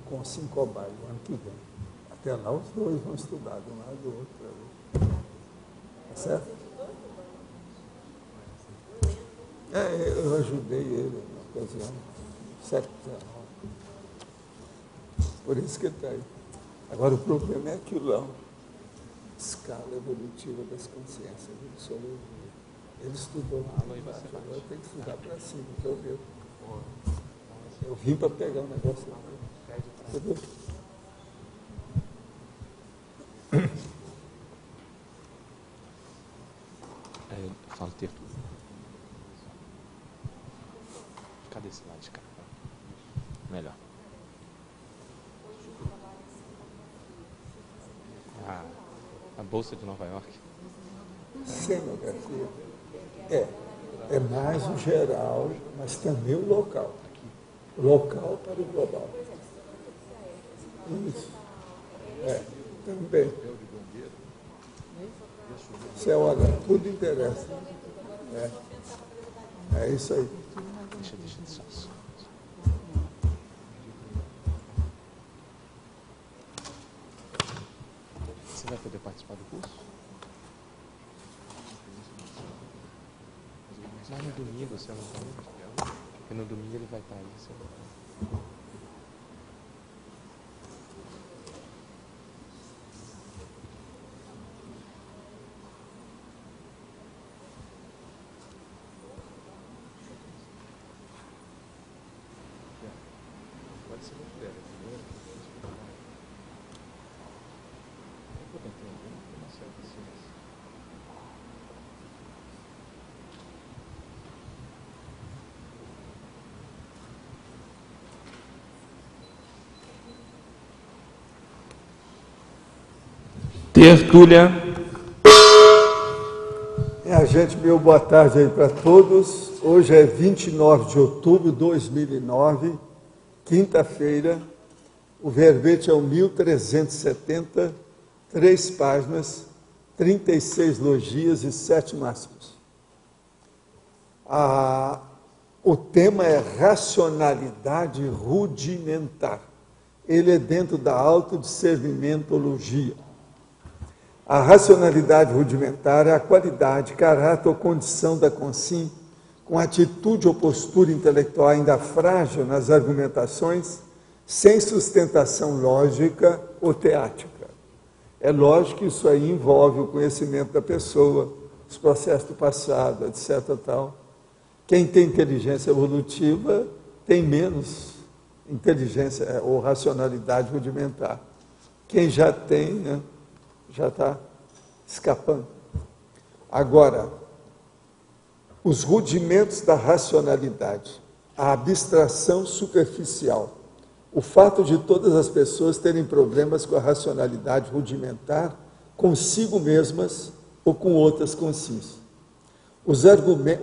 com 5 cobaia o ano que vem. Até lá os dois vão estudar de um lado do outro. Tá certo? Eu ajudei ele na ocasião, 7 anos. Por isso que ele está aí. Agora o problema é aquilo lá, escala evolutiva das consciências. Ele estudou lá embaixo, agora tem que estudar para cima, para eu ver. Eu vim para pegar o negócio lá. Entendeu? Fala o texto. Cadê esse lado de cá? Melhor. A Bolsa de Nova York. Cenografia. É mais o geral, mas também o local. Local para o global. Isso. Também. Você olha, tudo interessa. É isso aí. Deixa só. Você vai poder participar do curso? Mas no domingo você não vai. Porque no domingo ele vai estar aí. Você não vai. Pode ser muito leve. Tertúlia. Gente, meu boa tarde aí para todos. Hoje é 29 de outubro de 2009, quinta-feira. O verbete é o 1370, 3 páginas, 36 logias e 7 máximos. O tema é racionalidade rudimentar. Ele é dentro da autodiscernimentologia. A racionalidade rudimentar é a qualidade, caráter ou condição da consciência, com atitude ou postura intelectual ainda frágil nas argumentações, sem sustentação lógica ou teática. É lógico que isso aí envolve o conhecimento da pessoa, os processos do passado, etc. Tal. Quem tem inteligência evolutiva tem menos inteligência ou racionalidade rudimentar. Quem já tem, né, já está escapando. Agora, os rudimentos da racionalidade, a abstração superficial, o fato de todas as pessoas terem problemas com a racionalidade rudimentar, consigo mesmas ou com outras consciências.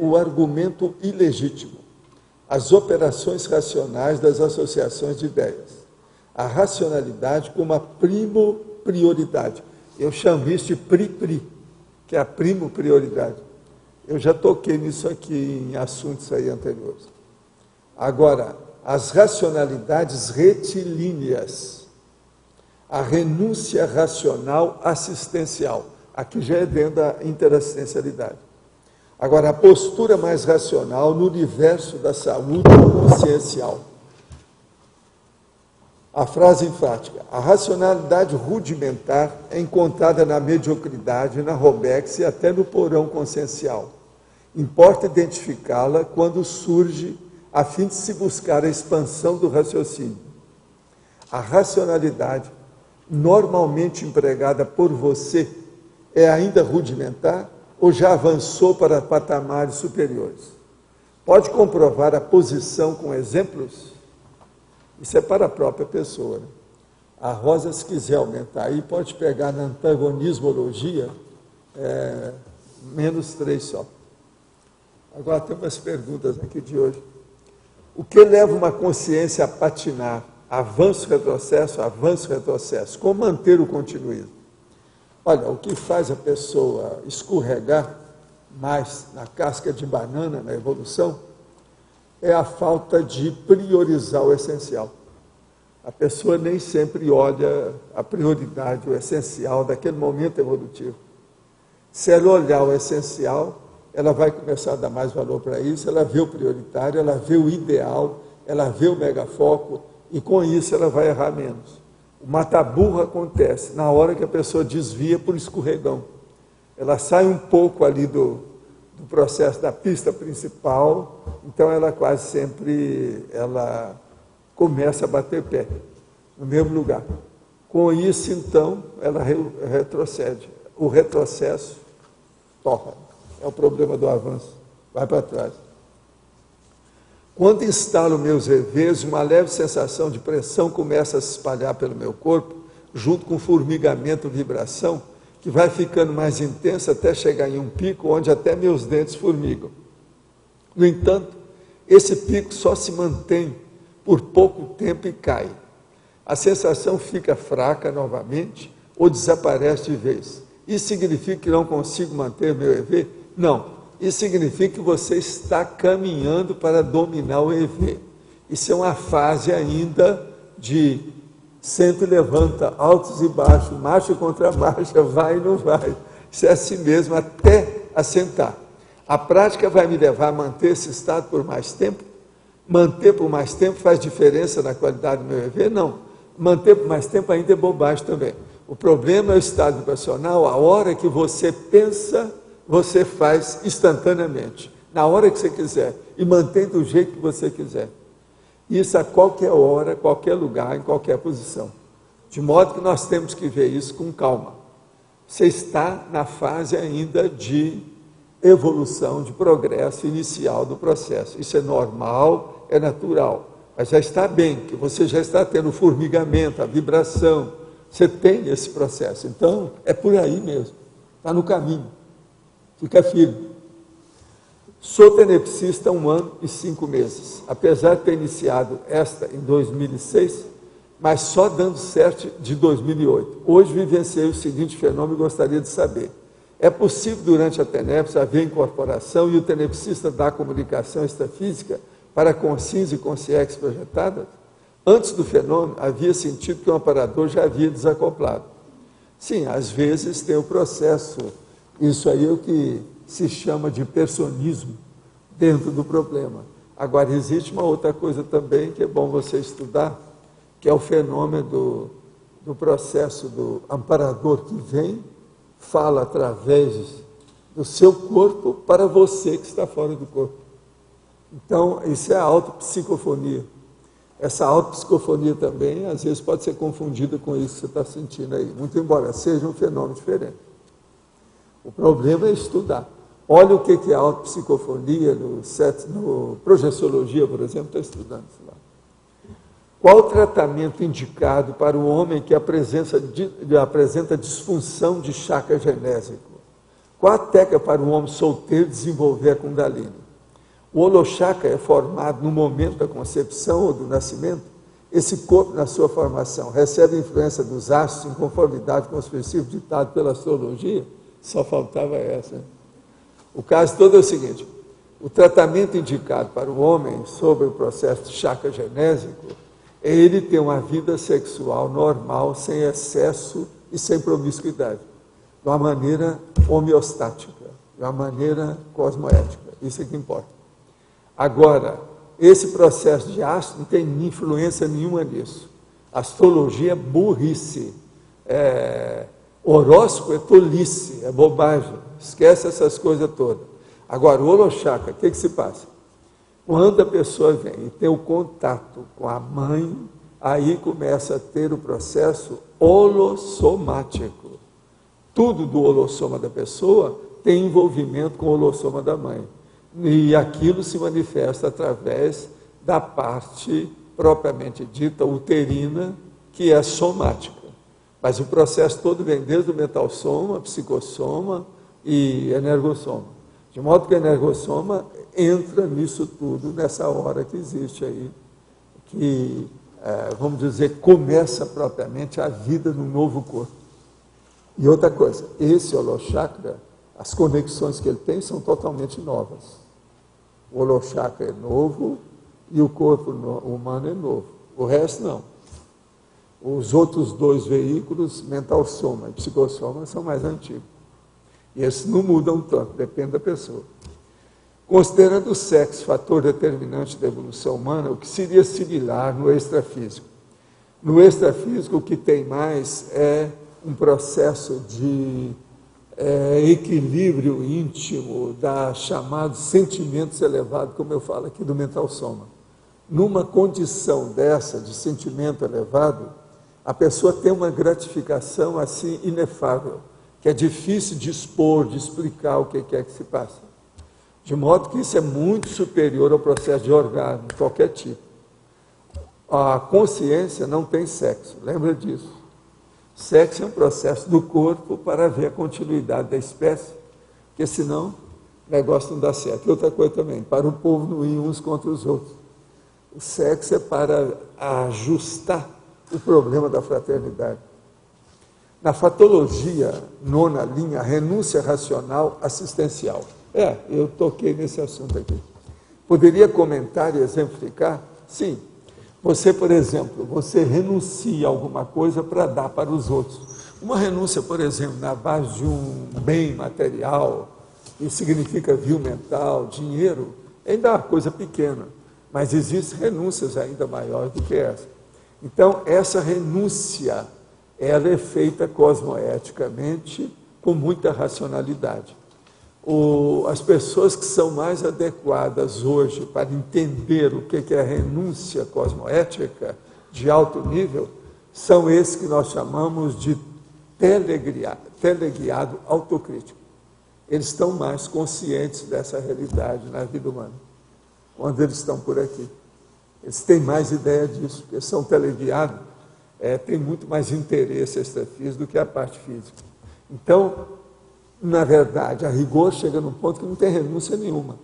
O argumento ilegítimo, as operações racionais das associações de ideias, a racionalidade como a primo-prioridade. Eu chamo isso de pri-pri, que é a primo-prioridade. Eu já toquei nisso aqui em assuntos aí anteriores. Agora, as racionalidades retilíneas, a renúncia racional assistencial, aqui já é dentro da interassistencialidade. Agora, a postura mais racional no universo da saúde consciencial. A frase enfática: a racionalidade rudimentar é encontrada na mediocridade, na robex e até no porão consciencial. Importa identificá-la quando surge a fim de se buscar a expansão do raciocínio. A racionalidade, normalmente empregada por você, é ainda rudimentar ou já avançou para patamares superiores? Pode comprovar a posição com exemplos? Isso é para a própria pessoa, né? A Rosa, se quiser aumentar aí, pode pegar na antagonismologia, -3 só. Agora tem umas perguntas aqui de hoje. O que leva uma consciência a patinar? Avanço, retrocesso. Como manter o continuismo? Olha, o que faz a pessoa escorregar mais na casca de banana, na evolução, é a falta de priorizar o essencial. A pessoa nem sempre olha a prioridade, o essencial daquele momento evolutivo. Se ela olhar o essencial, ela vai começar a dar mais valor para isso, ela vê o prioritário, ela vê o ideal, ela vê o megafoco, e com isso ela vai errar menos. O mata-burro acontece na hora que a pessoa desvia por escorregão. Ela sai um pouco ali do processo da pista principal, então ela quase sempre começa a bater pé no mesmo lugar. Com isso, então, ela retrocede. O retrocesso torra. É o problema do avanço. Vai para trás. Quando instalo meus revês, uma leve sensação de pressão começa a se espalhar pelo meu corpo, junto com formigamento, vibração, que vai ficando mais intensa até chegar em um pico onde até meus dentes formigam. No entanto, esse pico só se mantém por pouco tempo e cai. A sensação fica fraca novamente ou desaparece de vez. Isso significa que não consigo manter meu EV? Não. Isso significa que você está caminhando para dominar o EV. Isso é uma fase ainda de senta e levanta, altos e baixos, marcha contra marcha, vai e não vai. Isso é assim mesmo até assentar. A prática vai me levar a manter esse estado por mais tempo? Manter por mais tempo faz diferença na qualidade do meu EV? Não. Manter por mais tempo ainda é bobagem também. O problema é o estado vibracional, a hora que você pensa, você faz instantaneamente, na hora que você quiser, e mantém do jeito que você quiser. Isso a qualquer hora, qualquer lugar, em qualquer posição. De modo que nós temos que ver isso com calma. Você está na fase ainda de evolução, de progresso inicial do processo. Isso é normal, é natural, mas já está bem, que você já está tendo o formigamento, a vibração, você tem esse processo. Então, é por aí mesmo, está no caminho. Fica firme. Sou tenepsista há 1 ano e 5 meses. Apesar de ter iniciado esta em 2006, mas só dando certo de 2008. Hoje vivenciei o seguinte fenômeno e gostaria de saber. É possível durante a tenepse haver incorporação e o tenepsista dar comunicação extrafísica para consciência e consciência projetadas? Antes do fenômeno, havia sentido que o amparador já havia desacoplado. Sim, às vezes tem o processo. Isso aí é o que se chama de personismo dentro do problema. Agora, existe uma outra coisa também que é bom você estudar, que é o fenômeno do processo do amparador que vem, fala através do seu corpo para você que está fora do corpo. Então, isso é a autopsicofonia. Essa autopsicofonia também, às vezes, pode ser confundida com isso que você está sentindo aí, muito embora seja um fenômeno diferente. O problema é estudar. Olha o que é a autopsicofonia, no projeciologia, por exemplo, está estudando isso lá. Qual o tratamento indicado para o homem que apresenta disfunção de chakra genésico? Qual a técnica para o homem solteiro desenvolver a Kundalini? O holochakra é formado no momento da concepção ou do nascimento. Esse corpo, na sua formação, recebe influência dos astros em conformidade com os princípios ditados pela astrologia? Só faltava essa. O caso todo é o seguinte: o tratamento indicado para o homem sobre o processo de chakra genésico é ele ter uma vida sexual normal, sem excesso e sem promiscuidade, de uma maneira homeostática, de uma maneira cosmoética. Isso é que importa. Agora, esse processo de astro não tem influência nenhuma nisso. Astrologia é burrice. Horóscopo é tolice, é bobagem, esquece essas coisas todas. Agora, o holochakra, o que se passa? Quando a pessoa vem e tem o contato com a mãe, aí começa a ter o processo holossomático. Tudo do holossoma da pessoa tem envolvimento com o holossoma da mãe. E aquilo se manifesta através da parte propriamente dita uterina, que é somática. Mas o processo todo vem desde o mental soma, psicossoma e energossoma. De modo que o energossoma entra nisso tudo, nessa hora que existe aí, que, vamos dizer, começa propriamente a vida no novo corpo. E outra coisa, esse holochakra, as conexões que ele tem são totalmente novas. O holochakra é novo e o corpo humano é novo. O resto não. Os outros dois veículos, mental soma e psicossoma, são mais antigos. E esses não mudam tanto, depende da pessoa. Considerando o sexo fator determinante da evolução humana, o que seria similar no extrafísico? No extrafísico, o que tem mais é um processo de equilíbrio íntimo, da chamados sentimentos elevados, como eu falo aqui do mental soma. Numa condição dessa, de sentimento elevado, a pessoa tem uma gratificação assim inefável, que é difícil de expor, de explicar o que é que se passa. De modo que isso é muito superior ao processo de orgasmo, de qualquer tipo. A consciência não tem sexo, lembra disso. Sexo é um processo do corpo para ver a continuidade da espécie, porque senão o negócio não dá certo. E outra coisa também, para o povo não ir uns contra os outros. O sexo é para ajustar o problema da fraternidade. Na fatologia, nona linha, renúncia racional assistencial. Eu toquei nesse assunto aqui. Poderia comentar e exemplificar? Sim. Você, por exemplo, você renuncia a alguma coisa para dar para os outros. Uma renúncia, por exemplo, na base de um bem material, que significa vil mental, dinheiro, ainda é uma coisa pequena, mas existem renúncias ainda maiores do que essa. Então, essa renúncia, ela é feita cosmoeticamente com muita racionalidade. As pessoas que são mais adequadas hoje para entender o que é a renúncia cosmoética de alto nível são esses que nós chamamos de teleguiado autocrítico. Eles estão mais conscientes dessa realidade na vida humana, quando eles estão por aqui. Eles têm mais ideia disso, porque são teleguiados, têm muito mais interesse extrafísico do que a parte física. Então, na verdade, a rigor chega num ponto que não tem renúncia nenhuma.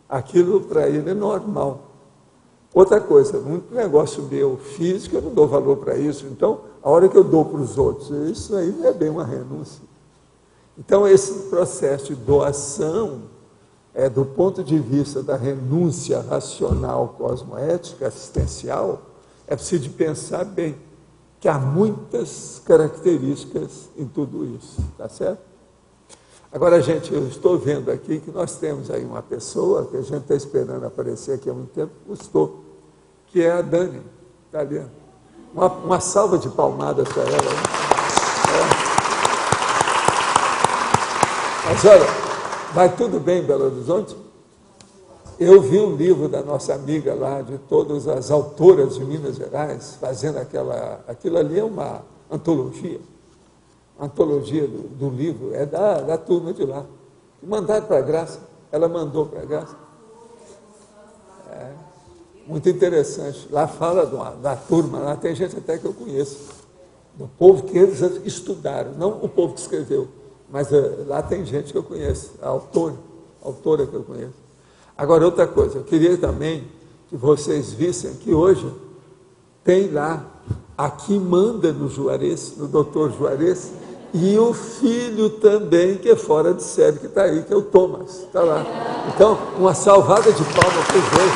Aquilo para ele é normal. Outra coisa, muito negócio meu físico, eu não dou valor para isso. Então, a hora que eu dou para os outros, isso aí não é bem uma renúncia. Então, esse processo de doação, do ponto de vista da renúncia racional, cosmoética, assistencial, é preciso de pensar bem, que há muitas características em tudo isso, tá certo? Agora, gente, eu estou vendo aqui que nós temos aí uma pessoa que a gente está esperando aparecer aqui há muito tempo, custou, que é a Dani, está ali. Uma salva de palmadas para ela. Mas olha, vai tudo bem em Belo Horizonte? Eu vi um livro da nossa amiga lá, de todas as autoras de Minas Gerais, fazendo aquilo ali é uma antologia. A antologia do livro é da turma de lá. Mandaram para a Graça, ela mandou para a Graça. Muito interessante. Lá fala da turma, lá tem gente até que eu conheço, do povo que eles estudaram, não o povo que escreveu, mas lá tem gente que eu conheço, a autora que eu conheço. Agora, outra coisa, eu queria também que vocês vissem que hoje tem lá, aqui manda no Juarez, no doutor Juarez, e o filho também, que é fora de série, que está aí, que é o Thomas, está lá. Então, uma salvada de palmas para os dois.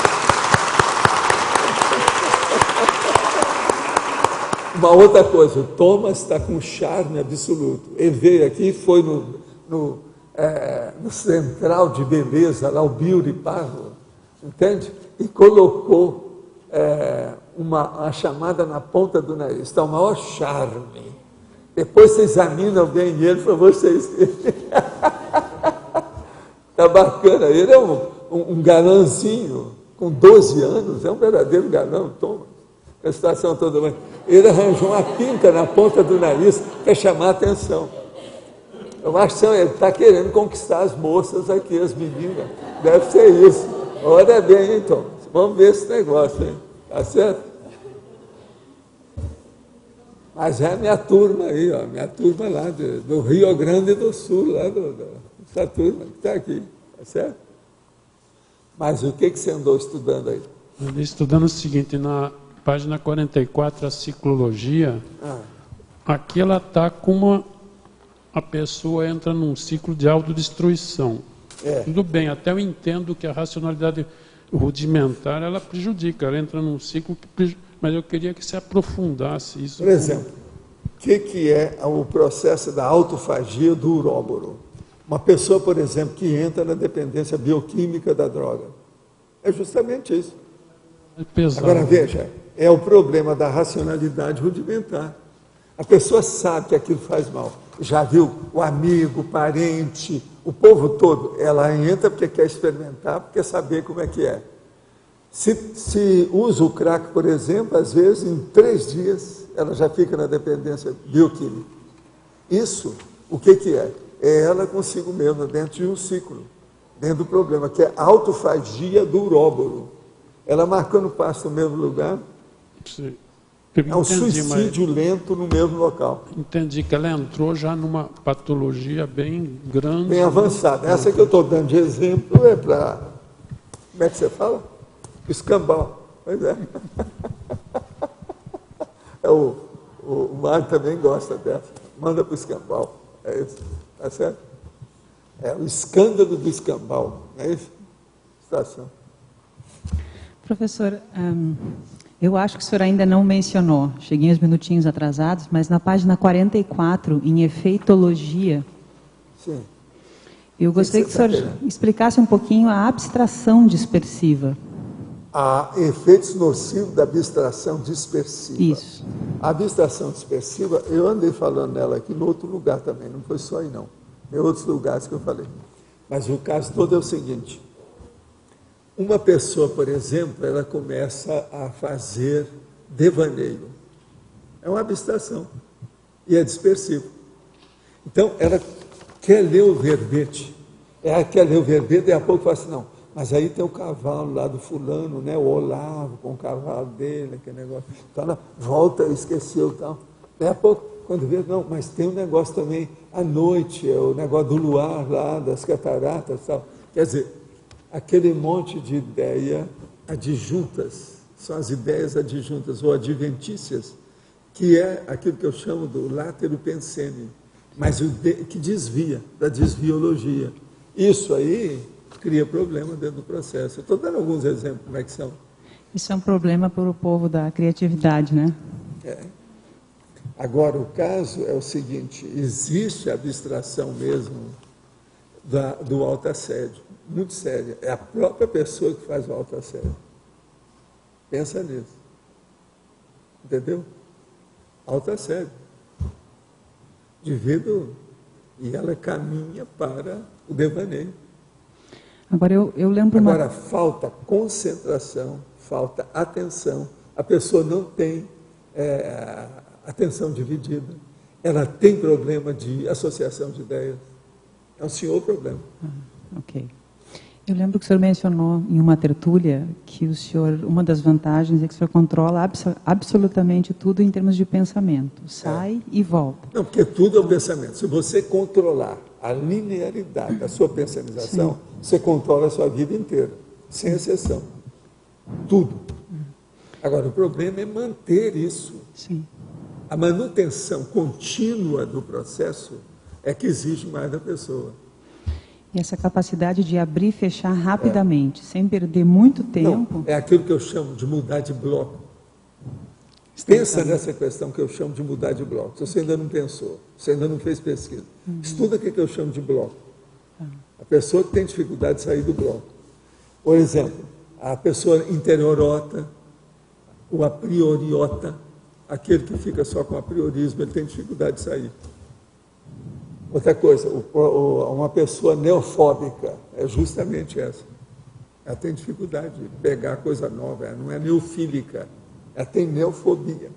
Uma outra coisa, o Thomas está com charme absoluto. Ele veio aqui, foi no Central de Beleza, lá o Beauty Parlor, entende? E colocou uma chamada na ponta do nariz. Está o maior charme. Depois você examina bem ele para vocês verem. Está bacana. Ele é um galãzinho, com 12 anos, é um verdadeiro galão, Thomas. A situação toda bem. Ele arranjou uma pinta na ponta do nariz para chamar a atenção. Eu acho que ele está querendo conquistar as moças aqui, as meninas. Deve ser isso. Olha bem, hein, Thomas? Vamos ver esse negócio, hein? Tá certo? Mas é a minha turma aí, ó, minha turma lá do Rio Grande do Sul, lá essa turma que está aqui, tá certo? Mas o que você andou estudando aí? Eu andei estudando o seguinte, na página 44, a ciclologia, aqui ela está como a pessoa entra num ciclo de autodestruição. Tudo bem, até eu entendo que a racionalidade rudimentar, ela prejudica, ela entra num ciclo que mas eu queria que você aprofundasse isso. Por exemplo, o que é o processo da autofagia do uróboro? Uma pessoa, por exemplo, que entra na dependência bioquímica da droga. É justamente isso. É pesado. Agora, veja, é o problema da racionalidade rudimentar. A pessoa sabe que aquilo faz mal. Já viu o amigo, o parente, o povo todo. Ela entra porque quer experimentar, porque quer saber como é que é. Se usa o crack, por exemplo, às vezes, em 3 dias, ela já fica na dependência bioquímica. Isso, o que é? É ela consigo mesma, dentro de um ciclo, dentro do problema, que é a autofagia do uróboro. Ela marcando passo no mesmo lugar, é um suicídio lento no mesmo local. Entendi que ela entrou já numa patologia bem grande. Bem avançada. Essa que eu estou dando de exemplo é para... Como é que você fala? Escambau. Pois é. O Mário também gosta dessa. Manda para o escambau. É isso. Tá certo? É o escândalo do escambau. É isso? Estação. Professor, eu acho que o senhor ainda não mencionou, cheguei uns minutinhos atrasados, mas na página 44, em efeitologia, sim, eu gostaria que o senhor explicasse um pouquinho a abstração dispersiva. Há efeitos nocivos da abstração dispersiva. Isso. A abstração dispersiva, eu andei falando nela aqui em outro lugar também, não foi só aí não. Em outros lugares que eu falei. Mas o caso todo é o seguinte. Uma pessoa, por exemplo, ela começa a fazer devaneio. É uma abstração. E é dispersivo. Então, ela quer ler o verbete. Ela quer ler o verbete e a pouco fala assim, não, mas aí tem o cavalo lá do fulano, né, o Olavo, com o cavalo dele, aquele negócio. Então, ela volta, esqueceu e tal. Daí a pouco, quando vê, não, mas tem um negócio também, à noite, é o negócio do luar lá, das cataratas e tal. Quer dizer, aquele monte de ideia adjuntas, são as ideias adjuntas ou adventícias, que é aquilo que eu chamo do látero pensene, mas que desvia, da desviologia. Isso aí cria problema dentro do processo. Eu estou dando alguns exemplos, como é que são. Isso é um problema para o povo da criatividade, né? É. Agora, o caso é o seguinte, existe a abstração mesmo do autoassédio, muito séria. É a própria pessoa que faz o autoassédio. Pensa nisso. Entendeu? Autoassédio. E ela caminha para o devaneio. Agora, eu lembro... Agora, falta concentração, falta atenção. A pessoa não tem atenção dividida. Ela tem problema de associação de ideias. É um senhor problema. Ok. Eu lembro que o senhor mencionou em uma tertúlia que o senhor, uma das vantagens é que o senhor controla absolutamente tudo em termos de pensamento. Sai e volta. Não, porque tudo é o pensamento. Se você controlar a linearidade da sua pensamização, sim, você controla a sua vida inteira, sem exceção. Tudo. Agora, o problema é manter isso. Sim. A manutenção contínua do processo é que exige mais da pessoa. E essa capacidade de abrir e fechar rapidamente, sem perder muito tempo... Não, é aquilo que eu chamo de mudar de bloco. Pensa nessa questão que eu chamo de mudar de bloco. Se você ainda não pensou, você ainda não fez pesquisa, estuda o que eu chamo de bloco. A pessoa que tem dificuldade de sair do bloco. Por exemplo, a pessoa interiorota, o a prioriota, aquele que fica só com a priorismo, ele tem dificuldade de sair. Outra coisa, uma pessoa neofóbica é justamente essa. Ela tem dificuldade de pegar coisa nova, ela não é neofílica, ela tem neofobia.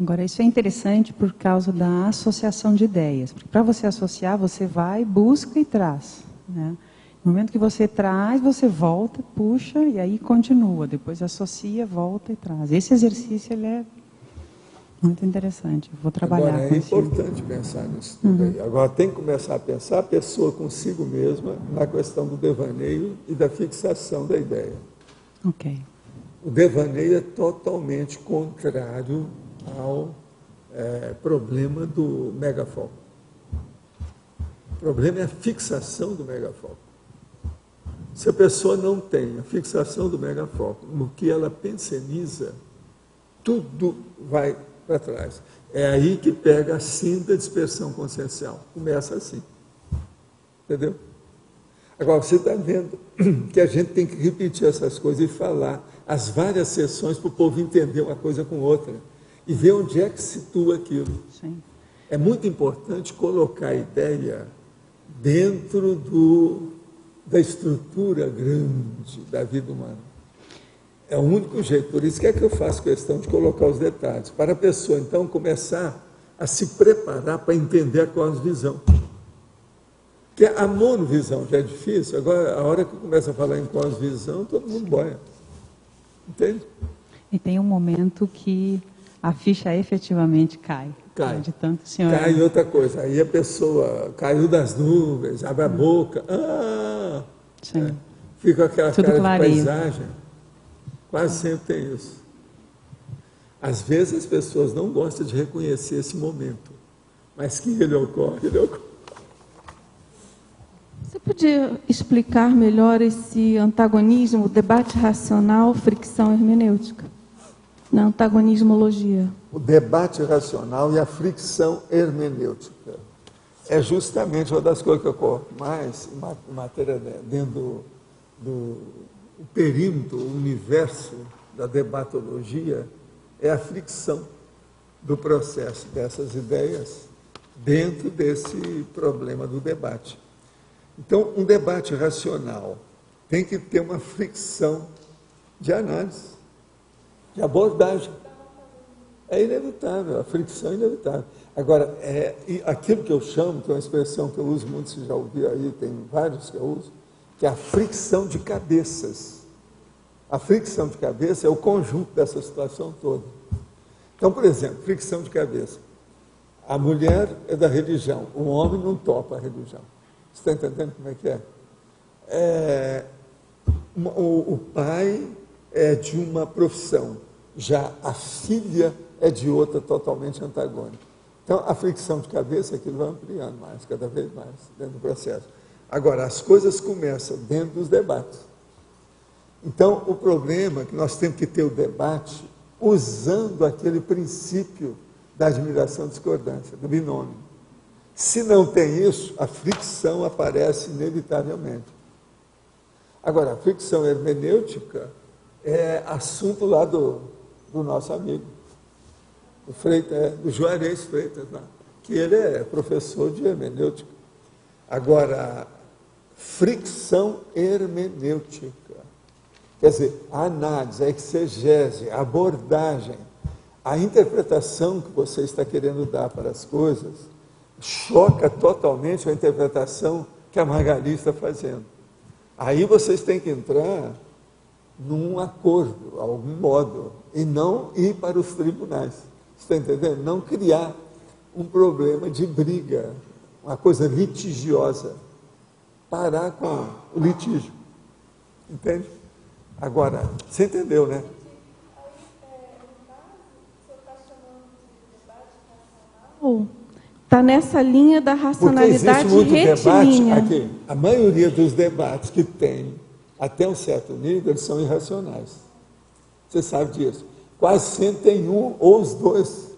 Agora, isso é interessante por causa da associação de ideias. Porque para você associar, você vai, busca e traz. Né? No momento que você traz, você volta, puxa e aí continua. Depois associa, volta e traz. Esse exercício ele é muito interessante. Vou trabalhar agora, com isso. É importante pensar nisso tudo aí. Agora, tem que começar a pensar a pessoa consigo mesma na questão do devaneio e da fixação da ideia. Ok. O devaneio é totalmente contrário ao problema do megafoco. O problema é a fixação do megafoco. Se a pessoa não tem a fixação do megafoco no que ela penseniza, tudo vai para trás. É aí que pega a síndrome da dispersão consciencial. Começa assim. Entendeu? Agora, você está vendo que a gente tem que repetir essas coisas e falar as várias sessões para o povo entender uma coisa com outra e ver onde é que situa aquilo. Sim. É muito importante colocar a ideia dentro da estrutura grande da vida humana. É o único jeito, por isso que eu faço questão de colocar os detalhes, para a pessoa, então, começar a se preparar para entender a cosmovisão. Porque a monovisão já é difícil, agora, a hora que começa a falar em cosmovisão, todo mundo boia. Entende? E tem um momento que a ficha efetivamente cai. Cai. De tanto senhor... Cai outra coisa, aí a pessoa caiu das nuvens, abre a boca, Sim. fica aquela Tudo cara clareia. de paisagem. Quase sempre tem isso. Às vezes as pessoas não gostam de reconhecer esse momento, mas que ele ocorre, ele ocorre. Você podia explicar melhor esse antagonismo, debate racional, fricção hermenêutica, na antagonismologia? O debate racional e a fricção hermenêutica é justamente uma das coisas que ocorre mais em matéria dentro do perímetro, o universo da debatologia, é a fricção do processo dessas ideias dentro desse problema do debate. Então, um debate racional tem que ter uma fricção de análise, de abordagem. É inevitável, a fricção é inevitável. Agora, aquilo que eu chamo, que é uma expressão que eu uso muito, você já ouviu aí, tem vários que eu uso, que é a fricção de cabeças. A fricção de cabeça é o conjunto dessa situação toda. Então, por exemplo, fricção de cabeça. A mulher é da religião, o homem não topa a religião. Você está entendendo como é que é? O pai é de uma profissão, já a filha é de outra totalmente antagônica. Então, a fricção de cabeça, aquilo vai ampliando mais, cada vez mais, dentro do processo. Agora, as coisas começam dentro dos debates. Então, o problema é que nós temos que ter o debate usando aquele princípio da admiração e discordância, do binômio. Se não tem isso, a fricção aparece inevitavelmente. Agora, a fricção hermenêutica é assunto lá do nosso amigo, do Freitas, do Juarez Freitas, lá, que ele é professor de hermenêutica. Agora, fricção hermenêutica, quer dizer, a análise, a exegese, a abordagem, a interpretação que você está querendo dar para as coisas, choca totalmente a interpretação que a Magali está fazendo. Aí vocês têm que entrar num acordo, algum modo, e não ir para os tribunais. Você está entendendo? Não criar um problema de briga, uma coisa litigiosa. Parar com o litígio. Entende? Agora, você entendeu, né? Está nessa linha da racionalidade retilínea. Debate aqui. A maioria dos debates que tem, até um certo nível, eles são irracionais. Você sabe disso. Quase sempre tem um ou os dois.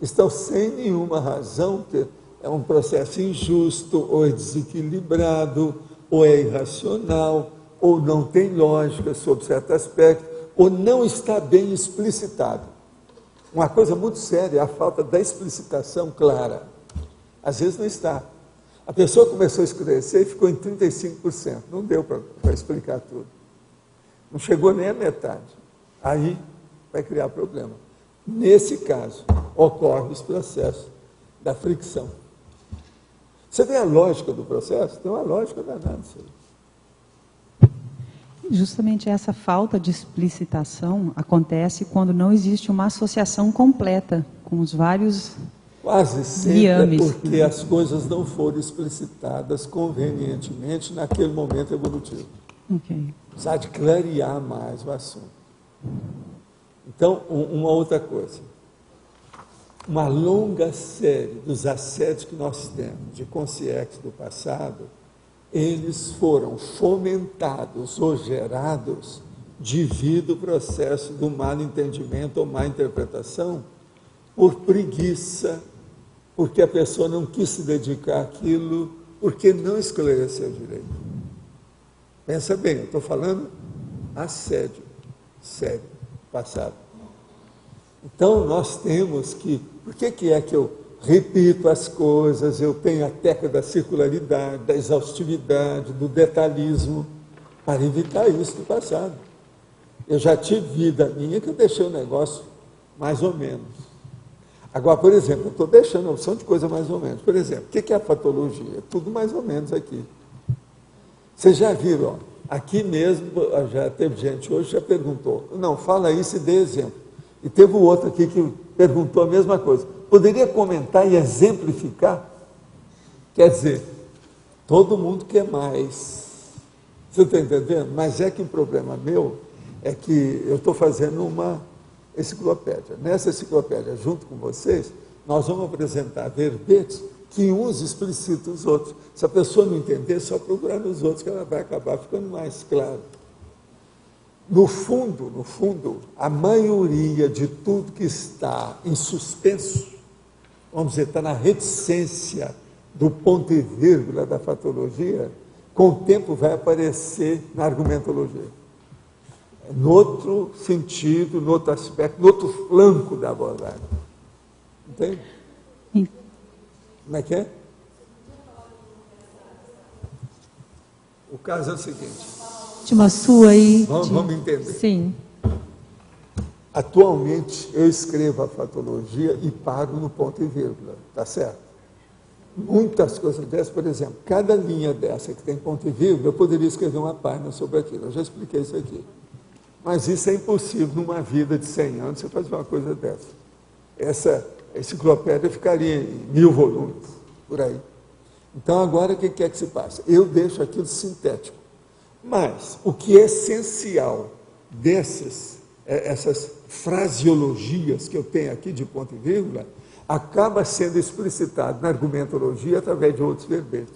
Estão sem nenhuma razão, que é um processo injusto, ou é desequilibrado, ou é irracional, ou não tem lógica sobre certo aspecto, ou não está bem explicitado. Uma coisa muito séria é a falta da explicitação clara. Às vezes não está. A pessoa começou a escurecer e ficou em 35%. Não deu para explicar tudo. Não chegou nem a metade. Aí vai criar problema. Nesse caso, ocorrem os processos da fricção. Você vê a lógica do processo? Tem uma lógica danada. Justamente essa falta de explicitação acontece quando não existe uma associação completa com os vários quase sempre liames. É porque as coisas não foram explicitadas convenientemente naquele momento evolutivo. Okay. Precisa de clarear mais o assunto. Então, uma outra coisa. Uma longa série dos assédios que nós temos de consciência do passado, eles foram fomentados ou gerados divide o processo do mal entendimento ou má interpretação por preguiça, porque a pessoa não quis se dedicar àquilo, porque não esclareceu direito. Pensa bem, eu estou falando assédio, sério, passado. Então, nós temos que... Por que é que eu repito as coisas, eu tenho a técnica da circularidade, da exaustividade, do detalhismo, para evitar isso do passado. Eu já tive vida minha que eu deixei o negócio mais ou menos. Agora, por exemplo, eu estou deixando a opção de coisa mais ou menos. Por exemplo, o que é a patologia? É tudo mais ou menos aqui. Vocês já viram, ó, aqui mesmo, já teve gente hoje que já perguntou, não, fala isso e dê exemplo. E teve o outro aqui que perguntou a mesma coisa. Poderia comentar e exemplificar? Quer dizer, todo mundo quer mais. Você está entendendo? Mas é que o problema meu é que eu estou fazendo uma enciclopédia. Nessa enciclopédia, junto com vocês, nós vamos apresentar verbetes que uns explicitam os outros. Se a pessoa não entender, é só procurar nos outros que ela vai acabar ficando mais claro. No fundo, a maioria de tudo que está em suspenso, vamos dizer, está na reticência do ponto e vírgula da fatologia, com o tempo vai aparecer na argumentologia. No outro sentido, no outro aspecto, no outro flanco da abordagem. Entende? Sim. Como é que é? O caso é o seguinte. Uma sua aí. Vamos entender. Sim. Atualmente, eu escrevo a fatologia e paro no ponto e vírgula, tá certo? Muitas coisas dessas, por exemplo, cada linha dessa que tem ponto e vírgula, eu poderia escrever uma página sobre aquilo, eu já expliquei isso aqui. Mas isso é impossível numa vida de 100 anos, você fazer uma coisa dessa. Essa enciclopédia ficaria em 1000 volumes, por aí. Então, agora, o que é que se passa? Eu deixo aquilo sintético. Mas o que é essencial essas fraseologias que eu tenho aqui de ponto e vírgula, acaba sendo explicitado na argumentologia através de outros verbetes.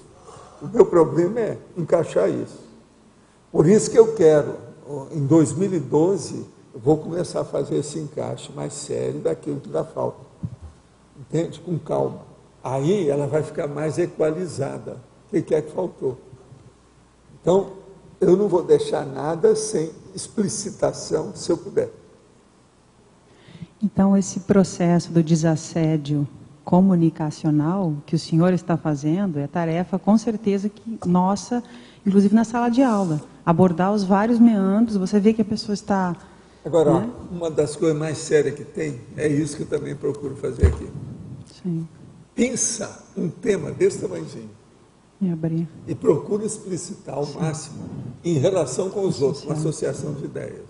O meu problema é encaixar isso. Por isso que eu quero, em 2012, eu vou começar a fazer esse encaixe mais sério daquilo que dá falta. Entende? Com calma. Aí ela vai ficar mais equalizada. O que é que faltou? Então, eu não vou deixar nada sem explicitação, se eu puder. Então, esse processo do desassédio comunicacional que o senhor está fazendo é tarefa, com certeza, que nossa, inclusive na sala de aula. Abordar os vários meandros, você vê que a pessoa está... Agora, né? uma das coisas mais sérias que tem, é isso que eu também procuro fazer aqui. Sim. Pensa um tema desse tamanhozinho. E procura explicitar ao máximo em relação com os outros, uma associação de ideias.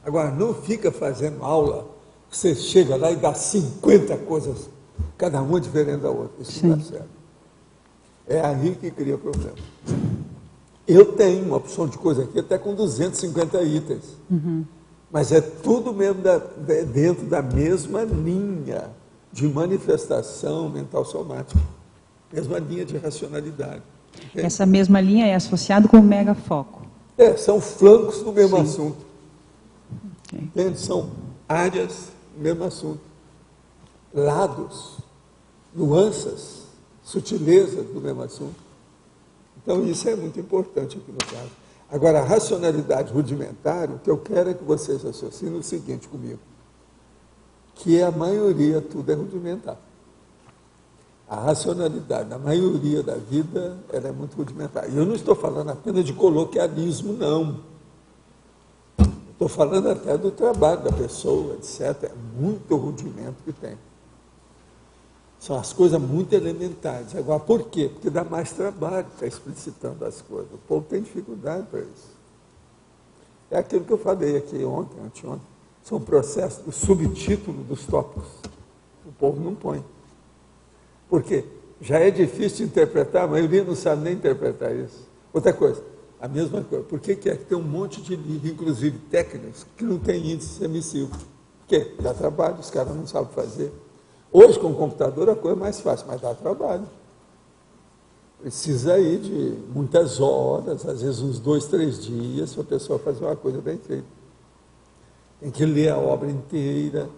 Agora, não fica fazendo aula, você chega lá e dá 50 coisas, cada uma diferente da outra. Isso não dá certo. É aí que cria problema. Eu tenho uma opção de coisa aqui até com 250 itens, mas é tudo mesmo dentro da mesma linha de manifestação mental somática. Mesma linha de racionalidade. Entende? Essa mesma linha é associada com o megafoco. São flancos do mesmo assunto. Okay. Entende? São áreas do mesmo assunto. Lados, nuances, sutilezas do mesmo assunto. Então, isso é muito importante aqui no caso. Agora, a racionalidade rudimentar, o que eu quero é que vocês associem o seguinte comigo, que a maioria, tudo é rudimentar. A racionalidade, na maioria da vida, ela é muito rudimentar. E eu não estou falando apenas de coloquialismo, não. Estou falando até do trabalho da pessoa, etc. É muito rudimento que tem. São as coisas muito elementares. Agora, por quê? Porque dá mais trabalho estar explicitando as coisas. O povo tem dificuldade para isso. É aquilo que eu falei aqui ontem, anteontem. São processos do subtítulo dos tópicos. O povo não põe. Por quê? Já é difícil de interpretar, a maioria não sabe nem interpretar isso. Outra coisa, a mesma coisa. Por que é que tem um monte de livros, inclusive técnicos, que não tem índice emissivo? Por quê? Dá trabalho, os caras não sabem fazer. Hoje, com o computador, a coisa é mais fácil, mas dá trabalho. Precisa aí de muitas horas, às vezes uns 2, 3 dias, para a pessoa fazer uma coisa bem feita. Tem que ler a obra inteira.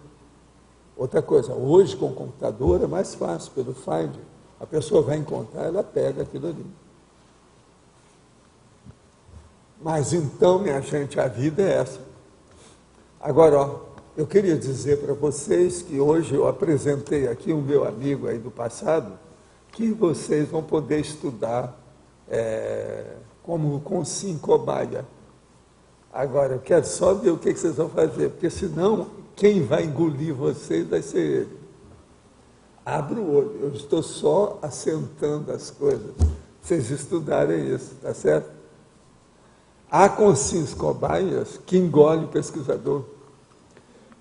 Outra coisa, hoje com o computador é mais fácil, pelo Find. A pessoa vai encontrar, ela pega aquilo ali. Mas então, minha gente, a vida é essa. Agora, ó, eu queria dizer para vocês que hoje eu apresentei aqui um meu amigo aí do passado, que vocês vão poder estudar como com 5 cobaia. Agora, eu quero só ver o que vocês vão fazer, porque senão quem vai engolir vocês vai ser ele. Abra o olho, eu estou só assentando as coisas, vocês estudarem isso, tá certo? Há consciências cobaias que engolem o pesquisador.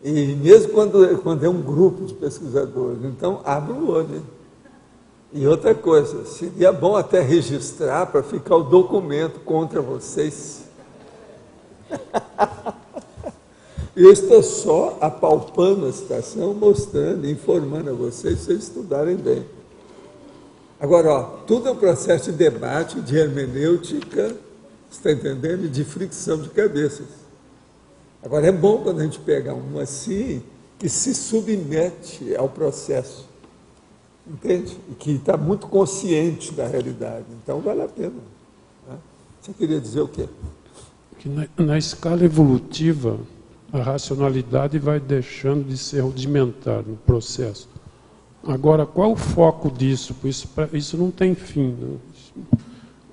E mesmo quando é um grupo de pesquisadores, então abra o olho. Hein? E outra coisa, seria bom até registrar para ficar o documento contra vocês. Eu estou só apalpando a situação, mostrando, informando a vocês, vocês estudarem bem. Agora, ó, tudo é um processo de debate, de hermenêutica, você está entendendo? E de fricção de cabeças. Agora, é bom quando a gente pega um assim, que se submete ao processo, entende? E que está muito consciente da realidade. Então, vale a pena. Né? Você queria dizer o quê? Que na escala evolutiva, a racionalidade vai deixando de ser rudimentar no processo. Agora, qual o foco disso? Isso não tem fim. Né?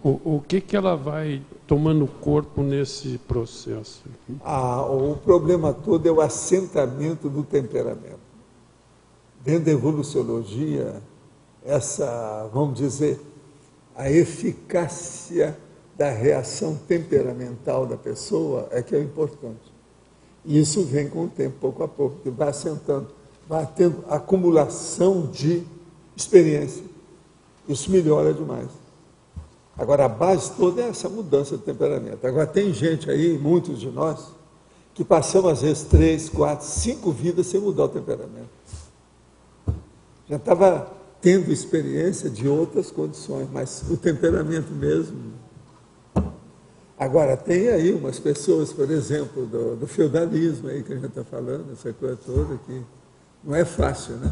O que ela vai tomando corpo nesse processo? O problema todo é o assentamento do temperamento. Dentro da evoluciologia, vamos dizer, a eficácia da reação temperamental da pessoa é que é importante. E isso vem com o tempo, pouco a pouco, que vai assentando, vai tendo acumulação de experiência. Isso melhora demais. Agora, a base toda é essa mudança de temperamento. Agora, tem gente aí, muitos de nós, que passamos às vezes 3, 4, 5 vidas sem mudar o temperamento. Já estava tendo experiência de outras condições, mas o temperamento mesmo. Agora, tem aí umas pessoas, por exemplo, do feudalismo aí que a gente está falando, essa coisa toda, que não é fácil, né?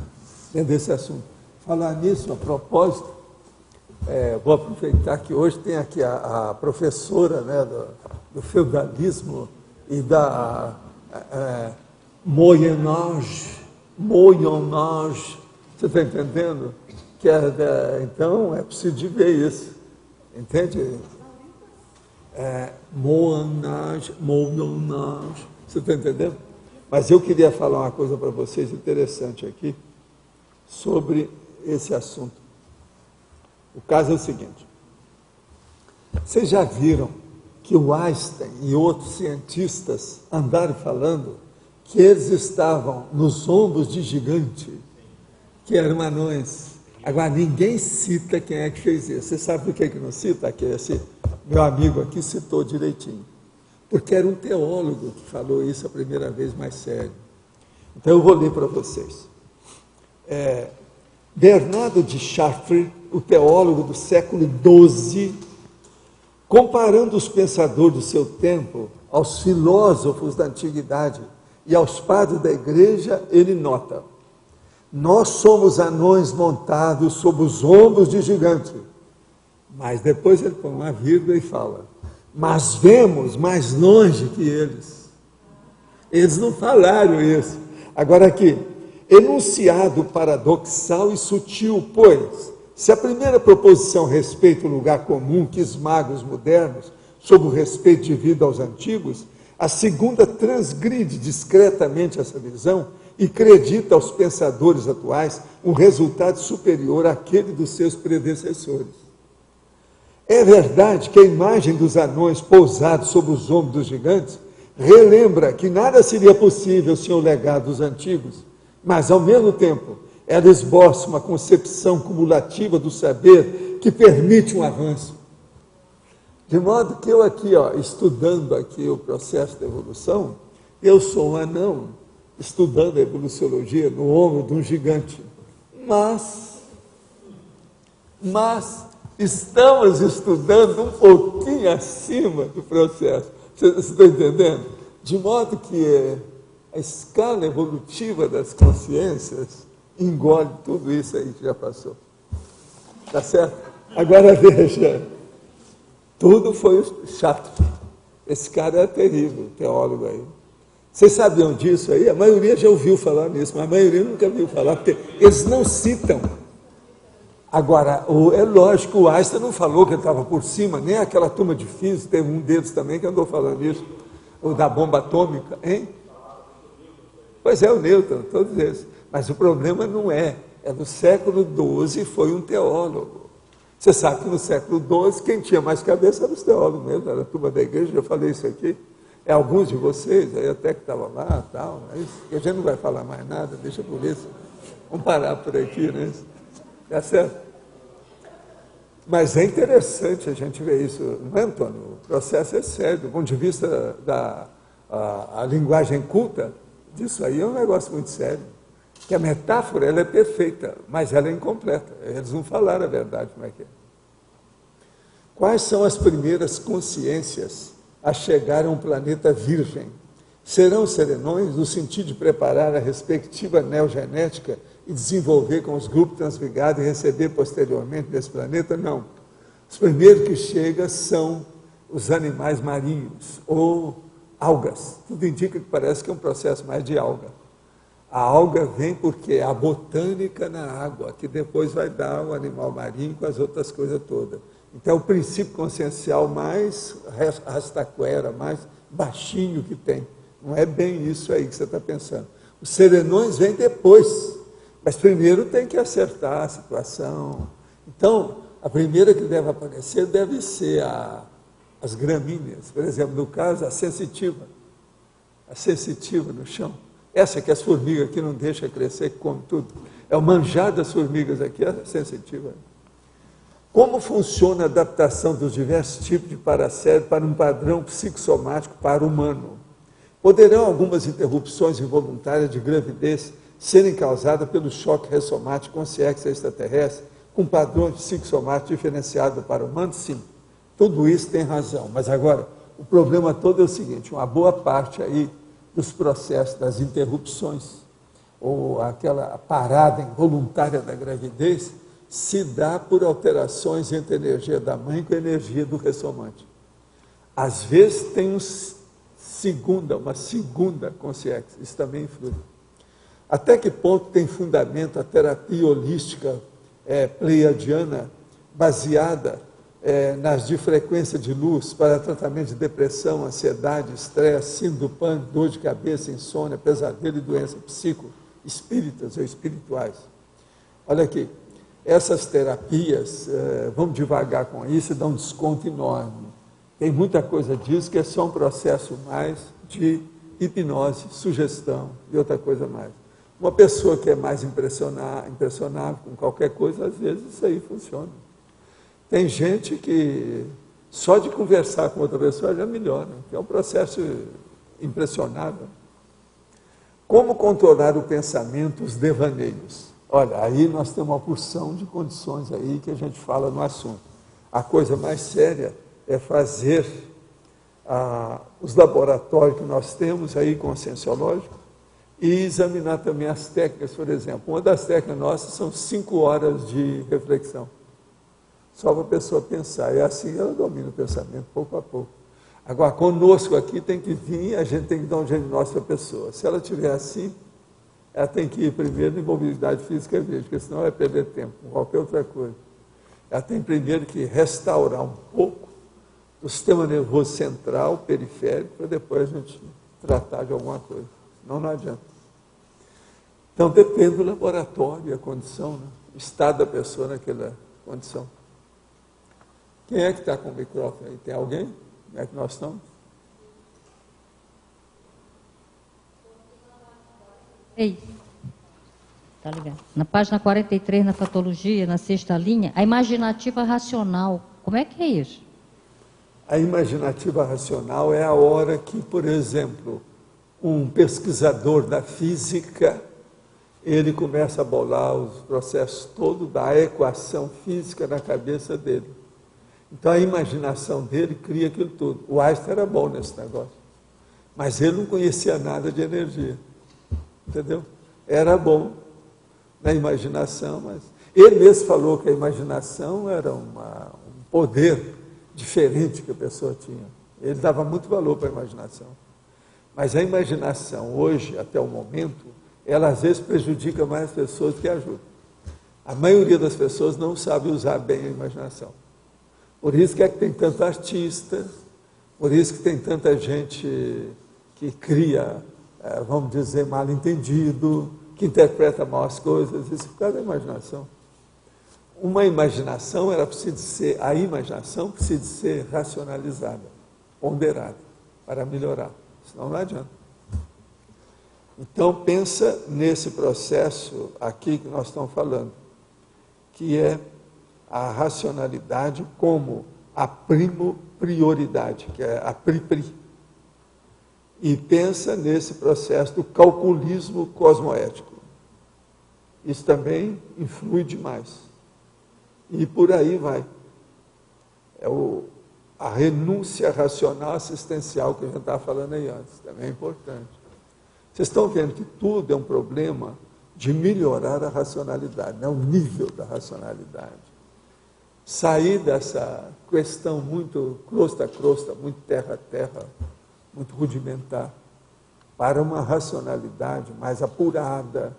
Dentro desse assunto. Falar nisso, a propósito, vou aproveitar que hoje tem aqui a professora, né, do feudalismo e da Moyenage, você está entendendo? Então, é preciso de ver isso, entende? Moyenage, você está entendendo? Mas eu queria falar uma coisa para vocês interessante aqui, sobre esse assunto. O caso é o seguinte, vocês já viram que o Einstein e outros cientistas andaram falando que eles estavam nos ombros de gigante, que eram anões. Agora, ninguém cita quem é que fez isso. Você sabe por que não cita? Que esse meu amigo aqui citou direitinho. Porque era um teólogo que falou isso a primeira vez mais sério. Então, eu vou ler para vocês. Bernardo de Chartres, o teólogo do século XII, comparando os pensadores do seu tempo aos filósofos da antiguidade e aos padres da igreja, ele nota: nós somos anões montados sob os ombros de gigante. Mas depois ele põe uma vírgula e fala: mas vemos mais longe que eles. Eles não falaram isso. Agora aqui, enunciado paradoxal e sutil, pois, se a primeira proposição respeita o lugar comum que esmaga os modernos, sob o respeito devido aos antigos, a segunda transgride discretamente essa visão e acredita aos pensadores atuais um resultado superior àquele dos seus predecessores. É verdade que a imagem dos anões pousados sobre os ombros dos gigantes relembra que nada seria possível sem o legado dos antigos, mas, ao mesmo tempo, ela esboça uma concepção cumulativa do saber que permite um avanço. De modo que eu aqui, estudando aqui o processo da evolução, eu sou um anão, estudando a evoluciologia no ombro de um gigante. Mas Estamos estudando um pouquinho acima do processo. Vocês estão entendendo? De modo que a escala evolutiva das consciências engole tudo isso aí que já passou. Tá certo? Agora veja, tudo foi chato. Esse cara é terrível, teólogo aí. Vocês sabiam disso aí? A maioria já ouviu falar nisso, mas a maioria nunca viu falar, porque eles não citam. Agora, é lógico, o Einstein não falou que ele estava por cima, nem aquela turma de física, teve um deles também que andou falando isso, o da bomba atômica, hein? Pois é, o Newton, todos esses. Mas o problema não é no século XII foi um teólogo. Você sabe que no século XII, quem tinha mais cabeça era os teólogos mesmo, era a turma da igreja, já falei isso aqui. Alguns de vocês, aí até que estavam lá, tal, mas a gente não vai falar mais nada, deixa por isso. Vamos parar por aqui, né? Tá certo? Mas é interessante a gente ver isso, não é, Antônio? O processo é sério, do ponto de vista da a linguagem culta, disso aí é um negócio muito sério. Que a metáfora, ela é perfeita, mas ela é incompleta. Eles não falaram a verdade como é que é. Quais são as primeiras consciências a chegar a um planeta virgem? Serão serenões no sentido de preparar a respectiva neogenética e desenvolver com os grupos transvigados e receber posteriormente desse planeta? Não. Os primeiros que chegam são os animais marinhos, ou algas. Tudo indica que parece que é um processo mais de alga. A alga vem porque é a botânica na água, que depois vai dar o animal marinho com as outras coisas todas. Então, é o princípio consciencial mais rastaquera, mais baixinho que tem. Não é bem isso aí que você está pensando. Os serenões vêm depois, mas primeiro tem que acertar a situação. Então, a primeira que deve aparecer deve ser as gramíneas. Por exemplo, no caso, a sensitiva no chão. Essa que as formigas aqui não deixam crescer, que come tudo. É o manjar das formigas aqui, a sensitiva. Como funciona a adaptação dos diversos tipos de paracérebro para um padrão psicossomático para o humano? Poderão algumas interrupções involuntárias de gravidez serem causadas pelo choque ressomático consciência extraterrestre, com padrões psicossomáticos diferenciados para o humano? Sim, tudo isso tem razão. Mas agora, o problema todo é o seguinte, uma boa parte aí dos processos das interrupções, ou aquela parada involuntária da gravidez, se dá por alterações entre a energia da mãe com a energia do ressomante. Às vezes tem uma segunda consciência, isso também influi. Até que ponto tem fundamento a terapia holística pleiadiana baseada nas de frequência de luz para tratamento de depressão, ansiedade, estresse, síndrome do pânico, dor de cabeça, insônia, pesadelo e doenças espíritas ou espirituais? Olha aqui, essas terapias, vamos devagar com isso e dá um desconto enorme. Tem muita coisa disso que é só um processo mais de hipnose, sugestão e outra coisa mais. Uma pessoa que é mais impressionável com qualquer coisa, às vezes isso aí funciona. Tem gente que só de conversar com outra pessoa já melhora, que é um processo impressionável. Como controlar o pensamento, os devaneios? Olha, aí nós temos uma porção de condições aí que a gente fala no assunto. A coisa mais séria é fazer os laboratórios que nós temos aí conscienciológicos e examinar também as técnicas, por exemplo. Uma das técnicas nossas são 5 horas de reflexão. Só para a pessoa pensar. E assim ela domina o pensamento, pouco a pouco. Agora, conosco aqui tem que vir, a gente tem que dar um diagnóstico para a pessoa. Se ela estiver assim, ela tem que ir primeiro em mobilidade física e vídeo, porque senão vai perder tempo com qualquer outra coisa. Ela tem primeiro que restaurar um pouco o sistema nervoso central, periférico, para depois a gente tratar de alguma coisa. Senão não adianta. Então depende do laboratório e a condição, né? O estado da pessoa naquela condição. Quem é que está com o microfone aí? Tem alguém? Como é que nós estamos? Ei, tá ligado? Na página 43, na patologia, na 6ª linha, a imaginativa racional, como é que é isso? A imaginativa racional é a hora que, por exemplo, um pesquisador da física ele começa a bolar os processos todos da equação física na cabeça dele. Então a imaginação dele cria aquilo tudo. O Einstein era bom nesse negócio, mas ele não conhecia nada de energia, entendeu? Era bom na imaginação, mas ele mesmo falou que a imaginação era um poder diferente que a pessoa tinha. Ele dava muito valor para a imaginação. Mas a imaginação hoje, até o momento, ela às vezes prejudica mais as pessoas do que ajuda. A maioria das pessoas não sabe usar bem a imaginação. Por isso que tem tanto artista, por isso que tem tanta gente que cria, vamos dizer, mal entendido, que interpreta mal as coisas, isso por causa da imaginação. Uma imaginação, a imaginação precisa ser racionalizada, ponderada, para melhorar, senão não adianta. Então, pensa nesse processo aqui que nós estamos falando, que é a racionalidade como a prioridade, que é a pri-pri. E pensa nesse processo do calculismo cosmoético. Isso também influi demais. E por aí vai. É a renúncia racional assistencial que a gente estava falando aí antes, também é importante. Vocês estão vendo que tudo é um problema de melhorar a racionalidade, né? O nível da racionalidade. Sair dessa questão muito crosta a crosta, muito terra a terra, muito rudimentar, para uma racionalidade mais apurada,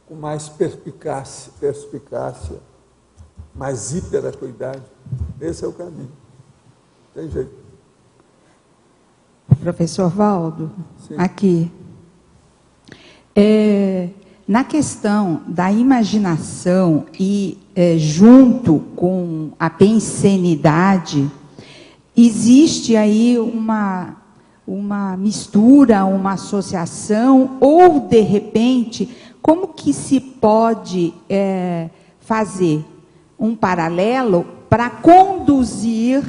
com mais perspicácia, mais hiperacuidade. Esse é o caminho. Tem jeito. Professor Valdo, Sim. Aqui. Na questão da imaginação e junto com a pensenidade, existe aí uma mistura, uma associação, ou de repente, como que se pode fazer um paralelo para conduzir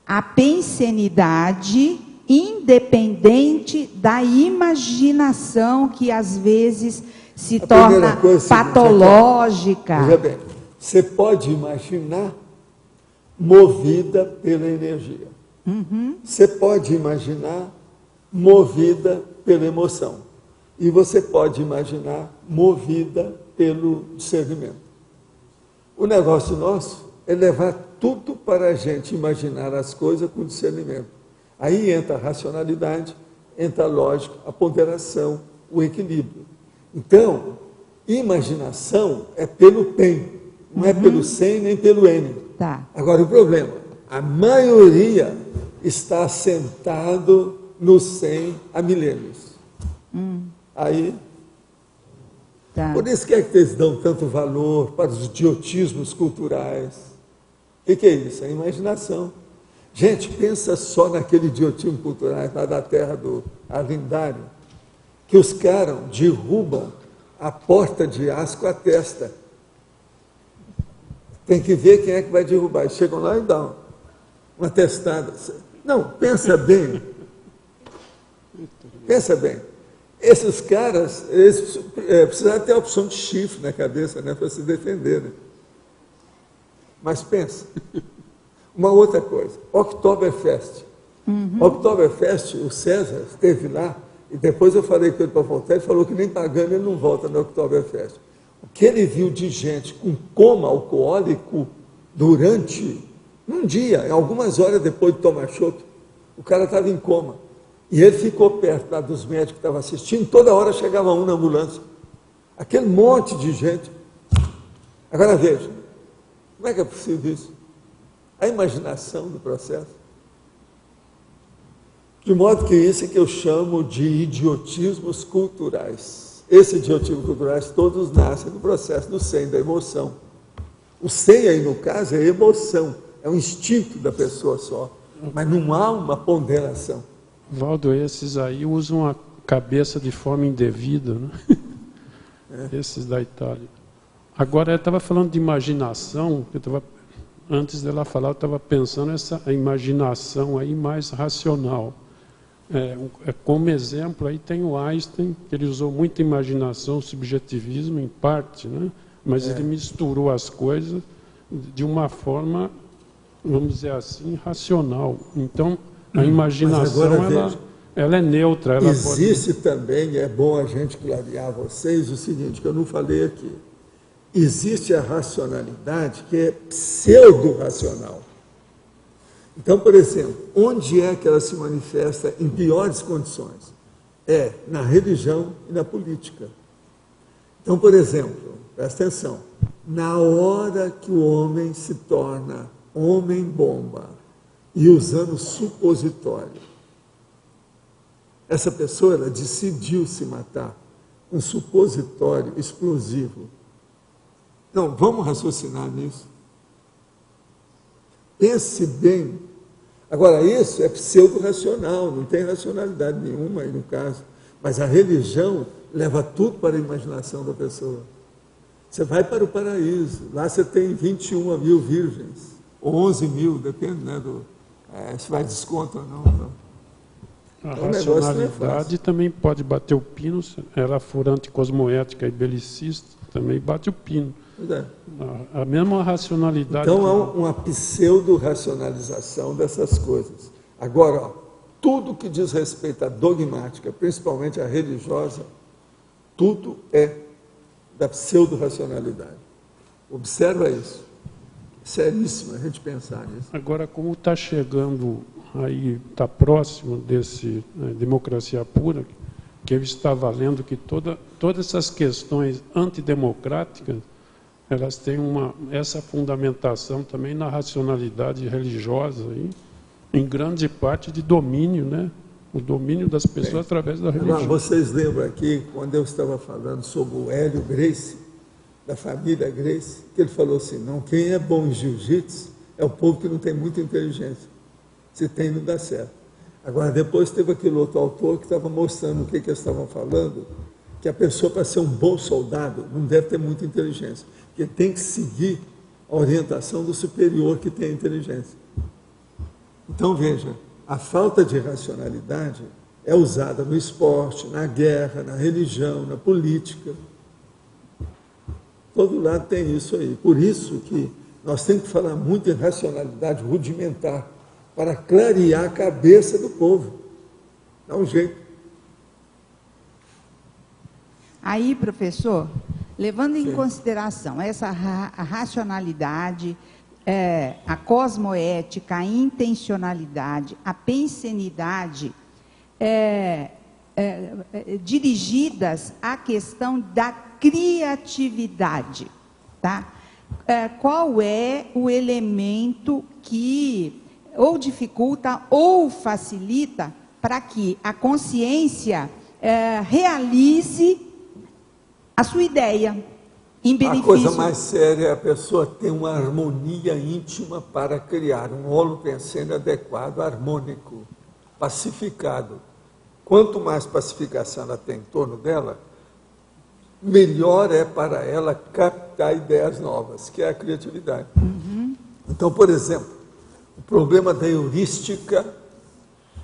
a pensenidade independente da imaginação que às vezes se torna patológica. Veja bem, você pode imaginar movida pela energia. Uhum. Você pode imaginar movida pela emoção. E você pode imaginar movida pelo discernimento. O negócio nosso é levar tudo para a gente imaginar as coisas com discernimento. Aí entra a racionalidade, entra a lógica, a ponderação, o equilíbrio. Então, imaginação é pelo PEN, não é pelo 100 nem pelo N. Tá. Agora, o problema, a maioria está sentado no 100 há milênios. Aí, Tá. por isso que eles dão tanto valor para os idiotismos culturais. O que é isso? É imaginação. Gente, pensa só naquele idiotismo cultural lá da terra do Arlindário, que os caras derrubam a porta de aço com a testa. Tem que ver quem é que vai derrubar. Eles chegam lá e dão uma testada. Não, pensa bem. Pensa bem. Esses caras, eles precisavam ter a opção de chifre na cabeça, né, para se defender. Né? Mas pensa. Uma outra coisa, Oktoberfest. Oktoberfest, o César esteve lá, e depois eu falei com ele para voltar, ele falou que nem pagando ele não volta no Oktoberfest. O que ele viu de gente com coma alcoólico durante um dia, algumas horas depois de tomar chopp, o cara estava em coma. E ele ficou perto lá dos médicos que estavam assistindo, toda hora chegava um na ambulância. Aquele monte de gente. Agora veja, como é que é possível isso? A imaginação do processo. De modo que isso é que eu chamo de idiotismos culturais. Esses idiotismos culturais todos nascem do processo do 100, da emoção. O 100 aí, no caso, é emoção, é um instinto da pessoa só, mas não há uma ponderação. Valdo, esses aí usam a cabeça de forma indevida, né? Esses da Itália. Agora, eu estava falando de imaginação, antes dela falar, eu estava pensando a imaginação aí mais racional. Como exemplo, aí tem o Einstein, que ele usou muita imaginação, subjetivismo, em parte, né? Mas ele misturou as coisas de uma forma, vamos dizer assim, racional. Então, a imaginação, ela é neutra. Ela existe também, é bom a gente clarear a vocês, o seguinte, que eu não falei aqui. Existe a racionalidade que é pseudo-racional. Então, por exemplo, onde é que ela se manifesta em piores condições? É na religião e na política. Então, por exemplo, presta atenção, na hora que o homem se torna homem-bomba e usando supositório, essa pessoa ela decidiu se matar com supositório explosivo. Não, vamos raciocinar nisso. Pense bem. Agora, isso é pseudo-racional, não tem racionalidade nenhuma aí no caso. Mas a religião leva tudo para a imaginação da pessoa. Você vai para o paraíso, lá você tem 21 mil virgens, ou 11 mil, depende, né, se vai desconto ou não. A racionalidade também pode bater o pino, ela for anticosmoética e belicista, também bate o pino. A mesma racionalidade. Então há uma pseudo-racionalização dessas coisas. Agora, tudo que diz respeito à dogmática, principalmente a religiosa, tudo é da pseudo-racionalidade. Observa isso. Seríssimo a gente pensar nisso. Agora, como está chegando aí, está próximo desse democracia pura, que está valendo que todas essas questões antidemocráticas, elas têm essa fundamentação também na racionalidade religiosa, aí, em grande parte de domínio, né? O domínio das pessoas através da religião. Agora, vocês lembram aqui, quando eu estava falando sobre o Hélio Gracie, da família Gracie, que ele falou assim, não, quem é bom em jiu-jitsu é o povo que não tem muita inteligência. Se tem, não dá certo. Agora, depois teve aquele outro autor que estava mostrando o que eles estavam falando, que a pessoa, para ser um bom soldado, não deve ter muita inteligência, porque tem que seguir a orientação do superior que tem a inteligência. Então, veja, a falta de racionalidade é usada no esporte, na guerra, na religião, na política. Todo lado tem isso aí. Por isso que nós temos que falar muito em racionalidade rudimentar, para clarear a cabeça do povo. Dá um jeito. Aí, professor, levando em consideração essa racionalidade, a cosmoética, a intencionalidade, a pensenidade, dirigidas à questão da criatividade, tá? Qual é o elemento que ou dificulta ou facilita para que a consciência realize a sua ideia em benefício? A coisa mais séria é a pessoa ter uma harmonia íntima para criar um holopensene adequado, harmônico, pacificado. Quanto mais pacificação ela tem em torno dela, melhor é para ela captar ideias novas, que é a criatividade. Então, por exemplo, o problema da heurística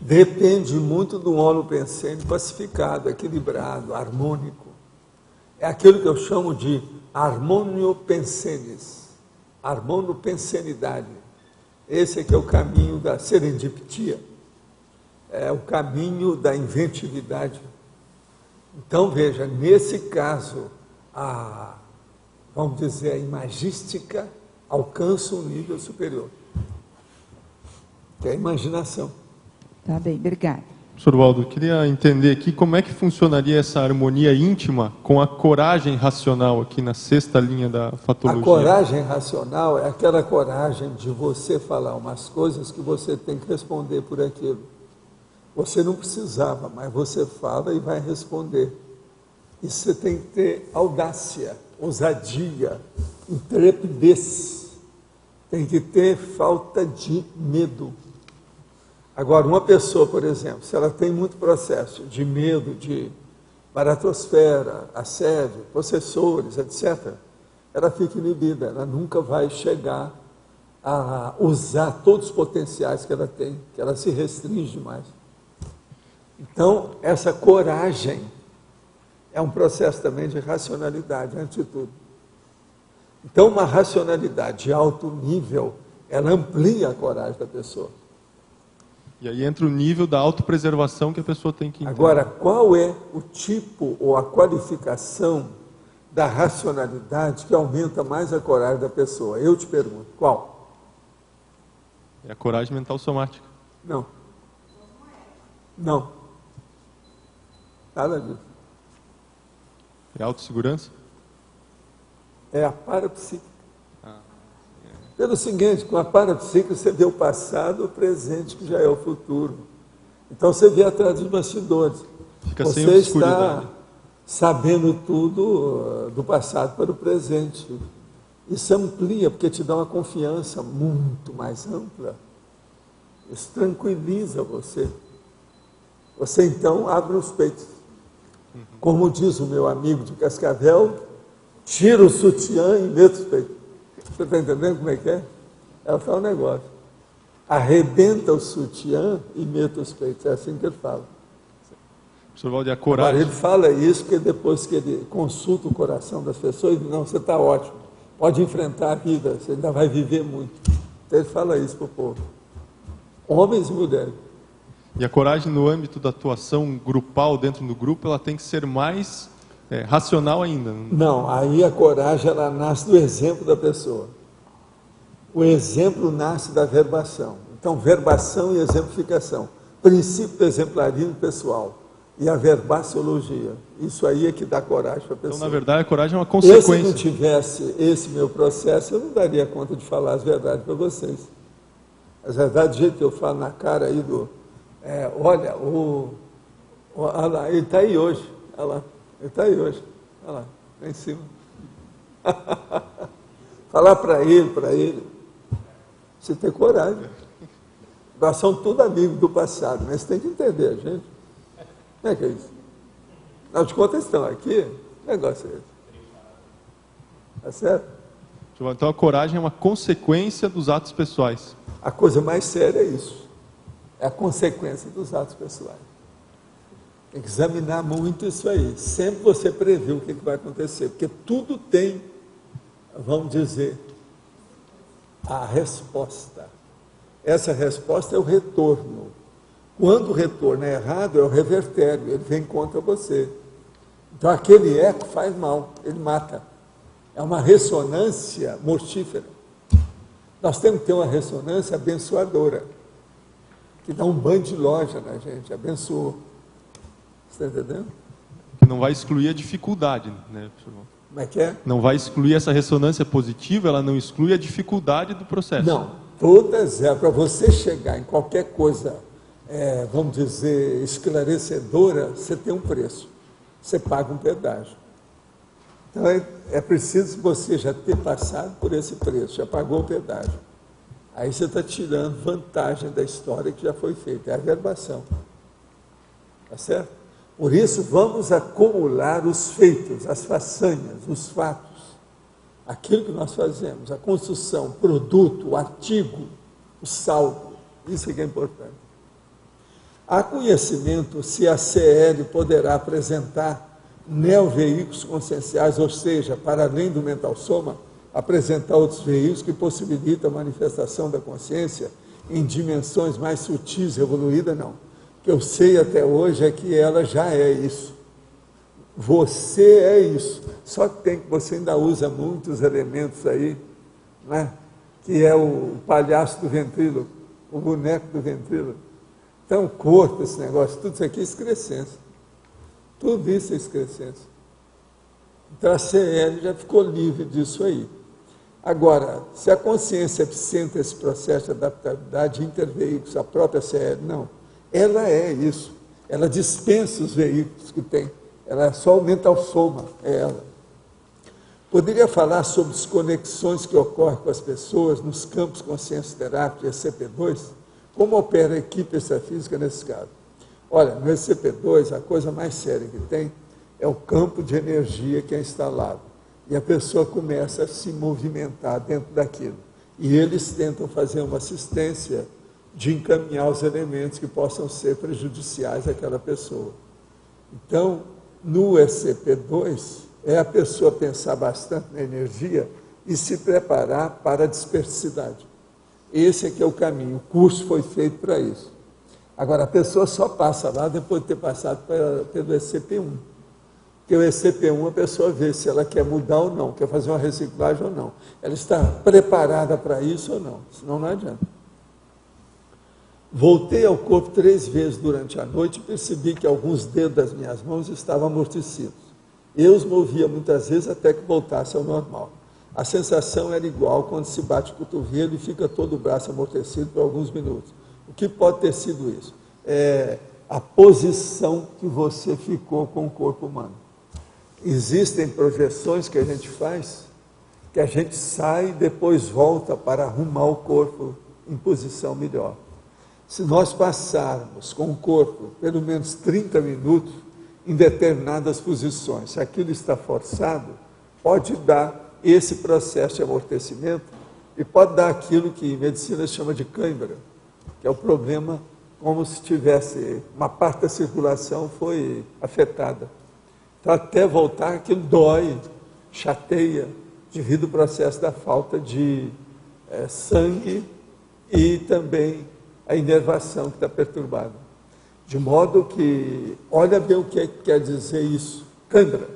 depende muito do holopensene pacificado, equilibrado, harmônico. É aquilo que eu chamo de harmoniopensenes, harmonopensenidade. Esse é que é o caminho da serendiptia, é o caminho da inventividade. Então, veja, nesse caso, vamos dizer, a imagística alcança um nível superior, que é a imaginação. Tá bem, obrigada. Professor Waldo, eu queria entender aqui como é que funcionaria essa harmonia íntima com a coragem racional aqui na sexta linha da fatologia. A coragem racional é aquela coragem de você falar umas coisas que você tem que responder por aquilo. Você não precisava, mas você fala e vai responder. E você tem que ter audácia, ousadia, intrepidez. Tem que ter falta de medo. Agora, uma pessoa, por exemplo, se ela tem muito processo de medo de baratosfera, assédio, possessores, etc., ela fica inibida, ela nunca vai chegar a usar todos os potenciais que ela tem, que ela se restringe demais. Então, essa coragem é um processo também de racionalidade, antes de tudo. Então, uma racionalidade de alto nível, ela amplia a coragem da pessoa. E aí entra o nível da autopreservação que a pessoa tem que entender. Agora, qual é o tipo ou a qualificação da racionalidade que aumenta mais a coragem da pessoa? Eu te pergunto, qual? É a coragem mental somática. Não. Não. Nada disso. É autossegurança? É a parapsíquica. Pelo seguinte, com a parapsíquica você vê o passado, o presente, que já é o futuro. Então você vê atrás dos bastidores. Fica você sem obscuridade. Está sabendo tudo do passado para o presente. Isso amplia, porque te dá uma confiança muito mais ampla. Isso tranquiliza você. Você então abre os peitos. Como diz o meu amigo de Cascavel, tira o sutiã e mete os peitos. Você está entendendo como é que é? Ela fala um negócio. Arrebenta o sutiã e meta os peitos. É assim que ele fala. Professor Valdir, a coragem... Agora, ele fala isso porque depois que ele consulta o coração das pessoas, ele diz, não, você está ótimo. Pode enfrentar a vida, você ainda vai viver muito. Então ele fala isso para o povo. Homens e mulheres. E a coragem no âmbito da atuação grupal dentro do grupo, ela tem que ser mais racional ainda. Não, aí a coragem ela nasce do exemplo da pessoa. O exemplo nasce da verbação. Então, verbação e exemplificação. Princípio do exemplarismo pessoal. E a verbaciologia. Isso aí é que dá coragem para a pessoa. Então, na verdade, a coragem é uma consequência. Se não tivesse esse meu processo, eu não daria conta de falar as verdades para vocês. As verdades, do jeito que eu falo na cara aí do... olha, olha lá, ele está aí hoje. Olha lá, ele está aí hoje. Olha lá, lá em cima. Falar para ele, você tem coragem. Nós somos todos amigos do passado, mas você tem que entender, gente. Como é que é isso? Afinal de contas, estão aqui, o negócio é esse. Tá certo? Então a coragem é uma consequência dos atos pessoais. A coisa mais séria é isso. É a consequência dos atos pessoais. Tem que examinar muito isso aí. Sempre você prevê o que vai acontecer, porque tudo tem, vamos dizer, a resposta. Essa resposta é o retorno. Quando o retorno é errado, é o revertério, ele vem contra você. Então aquele eco faz mal, ele mata. É uma ressonância mortífera. Nós temos que ter uma ressonância abençoadora, que dá um banho de loja na gente, abençoou. Você está entendendo? Que não vai excluir a dificuldade, né, professor? Como é que é? Não vai excluir essa ressonância positiva, ela não exclui a dificuldade do processo. Não, todas é para você chegar em qualquer coisa, vamos dizer, esclarecedora, você tem um preço, você paga um pedágio. Então é preciso você já ter passado por esse preço, já pagou o pedágio. Aí você está tirando vantagem da história que já foi feita, é a verbação. Tá certo? Por isso, vamos acumular os feitos, as façanhas, os fatos, aquilo que nós fazemos, a construção, o produto, o artigo, o saldo. Isso é que é importante. Há conhecimento se a CL poderá apresentar neoveículos conscienciais, ou seja, para além do mental soma, apresentar outros veículos que possibilitam a manifestação da consciência em dimensões mais sutis e evoluídas? Não. O que eu sei até hoje é que ela já é isso. Você é isso. Só que você ainda usa muitos elementos aí, né? Que é o palhaço do ventríloco, o boneco do ventríloco. Então, corta esse negócio, tudo isso aqui é excrescência. Tudo isso é excrescência. Então, a CL já ficou livre disso aí. Agora, se a consciência absenta esse processo de adaptabilidade interveículos, a própria CL, não. Ela é isso. Ela dispensa os veículos que tem. Ela é só o mental soma, é ela. Poderia falar sobre as conexões que ocorrem com as pessoas nos campos consciência terápica e SCP-2? Como opera a equipe extrafísica nesse caso? Olha, no SCP-2, a coisa mais séria que tem é o campo de energia que é instalado. E a pessoa começa a se movimentar dentro daquilo. E eles tentam fazer uma assistência de encaminhar os elementos que possam ser prejudiciais àquela pessoa. Então, no SCP-2, é a pessoa pensar bastante na energia e se preparar para a dispersidade. Esse é que é o caminho, o curso foi feito para isso. Agora, a pessoa só passa lá depois de ter passado pelo SCP-1. Porque o SCP-1 a pessoa vê se ela quer mudar ou não, quer fazer uma reciclagem ou não. Ela está preparada para isso ou não, senão não adianta. Voltei ao corpo 3 vezes durante a noite e percebi que alguns dedos das minhas mãos estavam amortecidos. Eu os movia muitas vezes até que voltasse ao normal. A sensação era igual quando se bate o cotovelo e fica todo o braço amortecido por alguns minutos. O que pode ter sido isso? É a posição que você ficou com o corpo humano. Existem projeções que a gente faz, que a gente sai e depois volta para arrumar o corpo em posição melhor. Se nós passarmos com o corpo pelo menos 30 minutos em determinadas posições, se aquilo está forçado, pode dar esse processo de amortecimento e pode dar aquilo que em medicina se chama de cãibra, que é o problema como se tivesse uma parte da circulação foi afetada. Então, até voltar, aquilo dói, chateia, devido ao processo da falta de sangue e também a inervação que está perturbada. De modo que, olha bem o que quer dizer isso, cãibra,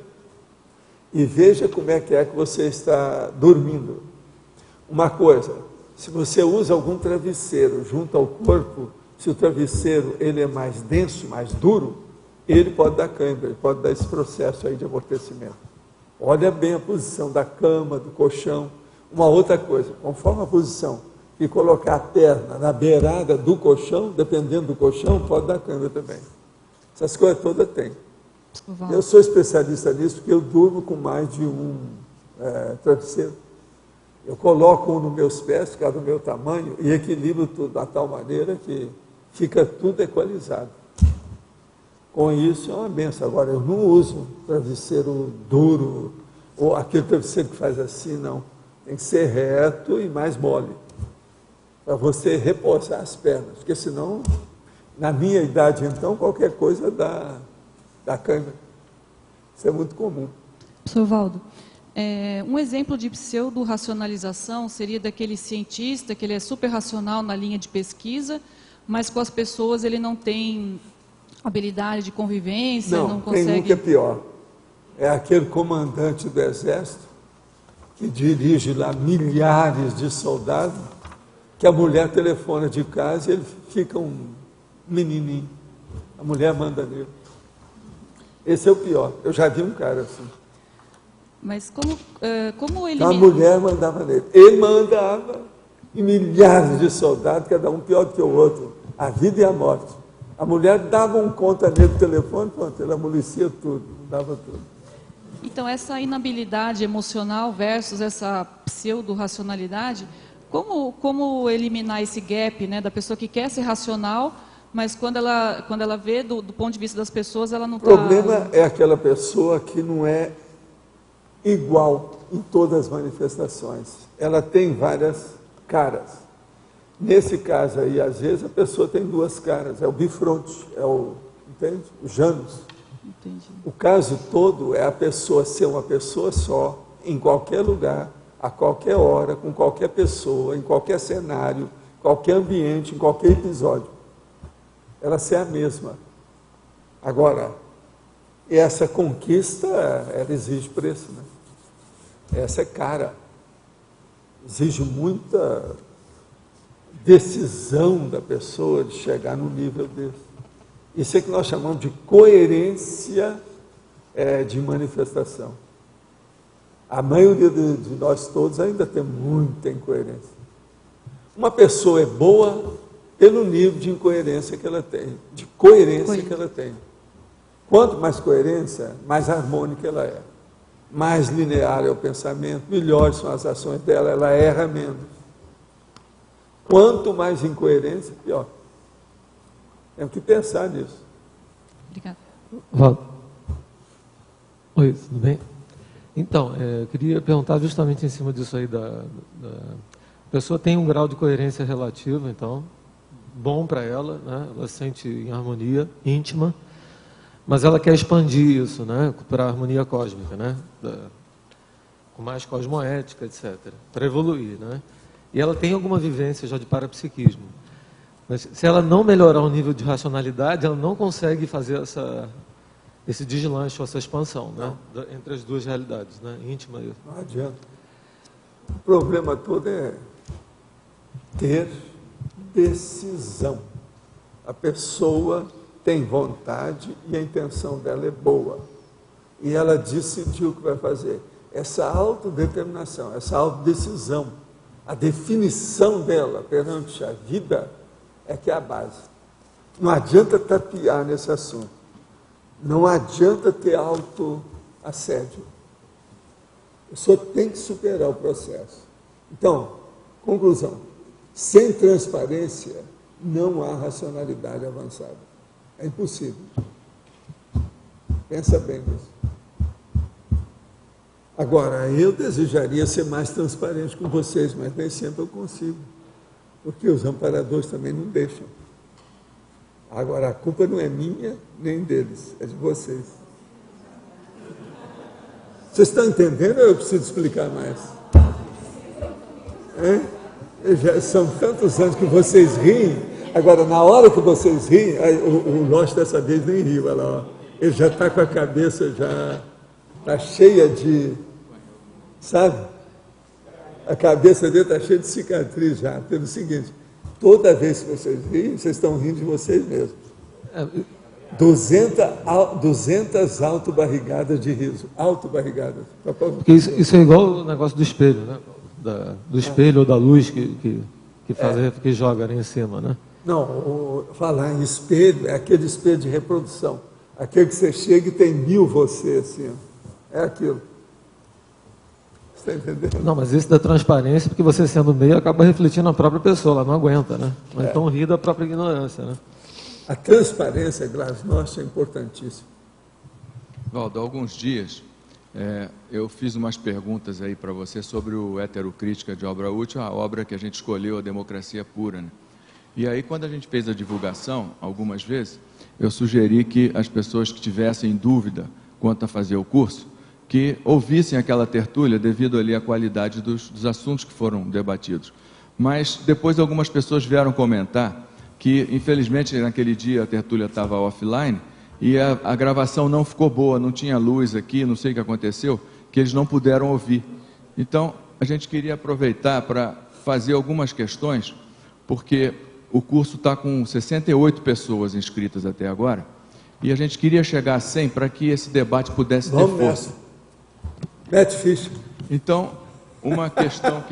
e veja como é que você está dormindo. Uma coisa, se você usa algum travesseiro junto ao corpo, se o travesseiro ele é mais denso, mais duro, ele pode dar cãibra, ele pode dar esse processo aí de amortecimento. Olha bem a posição da cama, do colchão. Uma outra coisa, conforme a posição que colocar a perna na beirada do colchão, dependendo do colchão, pode dar cãibra também. Essas coisas todas tem. Eu sou especialista nisso porque eu durmo com mais de um travesseiro. Eu coloco um nos meus pés, fica do meu tamanho, e equilibro tudo de tal maneira que fica tudo equalizado. Com isso é uma benção. Agora, eu não uso travesseiro duro, ou aquele travesseiro que faz assim, não. Tem que ser reto e mais mole, para você repousar as pernas, porque senão, na minha idade então, qualquer coisa dá cãibra. Isso é muito comum. Professor Valdo, um exemplo de pseudo-racionalização seria daquele cientista que ele é super racional na linha de pesquisa, mas com as pessoas ele não tem habilidade de convivência, não consegue... Tem um que é pior. É aquele comandante do exército que dirige lá milhares de soldados, que a mulher telefona de casa e ele fica um menininho. A mulher manda nele. Esse é o pior. Eu já vi um cara assim. Mas como ele... A mulher mandava nele. Ele mandava e milhares de soldados, cada um pior do que o outro. A vida e a morte. A mulher dava um conta nele do telefone, pronto, ele amolecia tudo, dava tudo. Então, essa inabilidade emocional versus essa pseudo-racionalidade, como eliminar esse gap, né, da pessoa que quer ser racional, mas quando ela vê do ponto de vista das pessoas, ela não está... O problema é aquela pessoa que não é igual em todas as manifestações. Ela tem várias caras. Nesse caso aí, às vezes, a pessoa tem 2 caras. É o bifronte, entende? O Janus. Entendi. O caso todo é a pessoa ser uma pessoa só, em qualquer lugar, a qualquer hora, com qualquer pessoa, em qualquer cenário, qualquer ambiente, em qualquer episódio. Ela ser a mesma. Agora, essa conquista, ela exige preço, né? Essa é cara. Exige muita decisão da pessoa de chegar num nível desse. Isso é que nós chamamos de coerência de manifestação. A maioria de nós todos ainda tem muita incoerência. Uma pessoa é boa pelo nível de incoerência que ela tem, de coerência que ela tem. Quanto mais coerência, mais harmônica ela é. Mais linear é o pensamento, melhores são as ações dela, ela erra menos. Quanto mais incoerência, pior. Temos que pensar nisso. Obrigada. Oi, tudo bem? Então, eu queria perguntar justamente em cima disso aí, a pessoa tem um grau de coerência relativo, então, bom para ela, né? Ela se sente em harmonia íntima, mas ela quer expandir isso, né? Para a harmonia cósmica, né? Com mais cosmoética, etc., para evoluir, né? E ela tem alguma vivência já de parapsiquismo. Mas se ela não melhorar o nível de racionalidade, ela não consegue fazer esse deslanche, essa expansão, né? Entre as duas realidades, né? Íntima e... Não adianta. O problema todo é ter decisão. A pessoa tem vontade e a intenção dela é boa. E ela decidiu o que vai fazer. Essa autodeterminação, essa autodecisão, a definição dela perante a vida é que é a base. Não adianta tapear nesse assunto. Não adianta ter autoassédio. A pessoa tem que superar o processo. Então, conclusão. Sem transparência, não há racionalidade avançada. É impossível. Pensa bem nisso. Agora, eu desejaria ser mais transparente com vocês, mas nem sempre eu consigo. Porque os amparadores também não deixam. Agora, a culpa não é minha, nem deles, é de vocês. Vocês estão entendendo ou eu preciso explicar mais? São tantos anos que vocês riem. Agora, na hora que vocês riem, o Lost dessa vez nem riu. Ele já está com a cabeça está cheia de... Sabe? A cabeça dele está cheia de cicatriz já. Pelo seguinte, toda vez que vocês riem, vocês estão rindo de vocês mesmos. 200 autobarrigadas de riso. Autobarrigadas. Porque isso é igual o negócio do espelho, né? Do espelho ou da luz que joga ali em cima, né? Não, falar em espelho é aquele espelho de reprodução. Aquele que você chega e tem 1000 você, assim. É aquilo. Você está entendendo? Não, mas isso da transparência, porque você sendo meio acaba refletindo na própria pessoa, ela não aguenta, né? Mas então ri da própria ignorância, né? A transparência, Glasnost, é importantíssima. Valdo, há alguns dias eu fiz umas perguntas aí para você sobre o Heterocrítica de Obra Útil, a obra que a gente escolheu, a Democracia Pura, né? E aí, quando a gente fez a divulgação, algumas vezes, eu sugeri que as pessoas que tivessem dúvida quanto a fazer o curso, que ouvissem aquela tertúlia devido ali à qualidade dos assuntos que foram debatidos. Mas depois algumas pessoas vieram comentar que, infelizmente, naquele dia a tertúlia estava offline e a gravação não ficou boa, não tinha luz aqui, não sei o que aconteceu, que eles não puderam ouvir. Então, a gente queria aproveitar para fazer algumas questões, porque o curso está com 68 pessoas inscritas até agora, e a gente queria chegar a 100 para que esse debate pudesse ter força. Mete ficha. Então, uma questão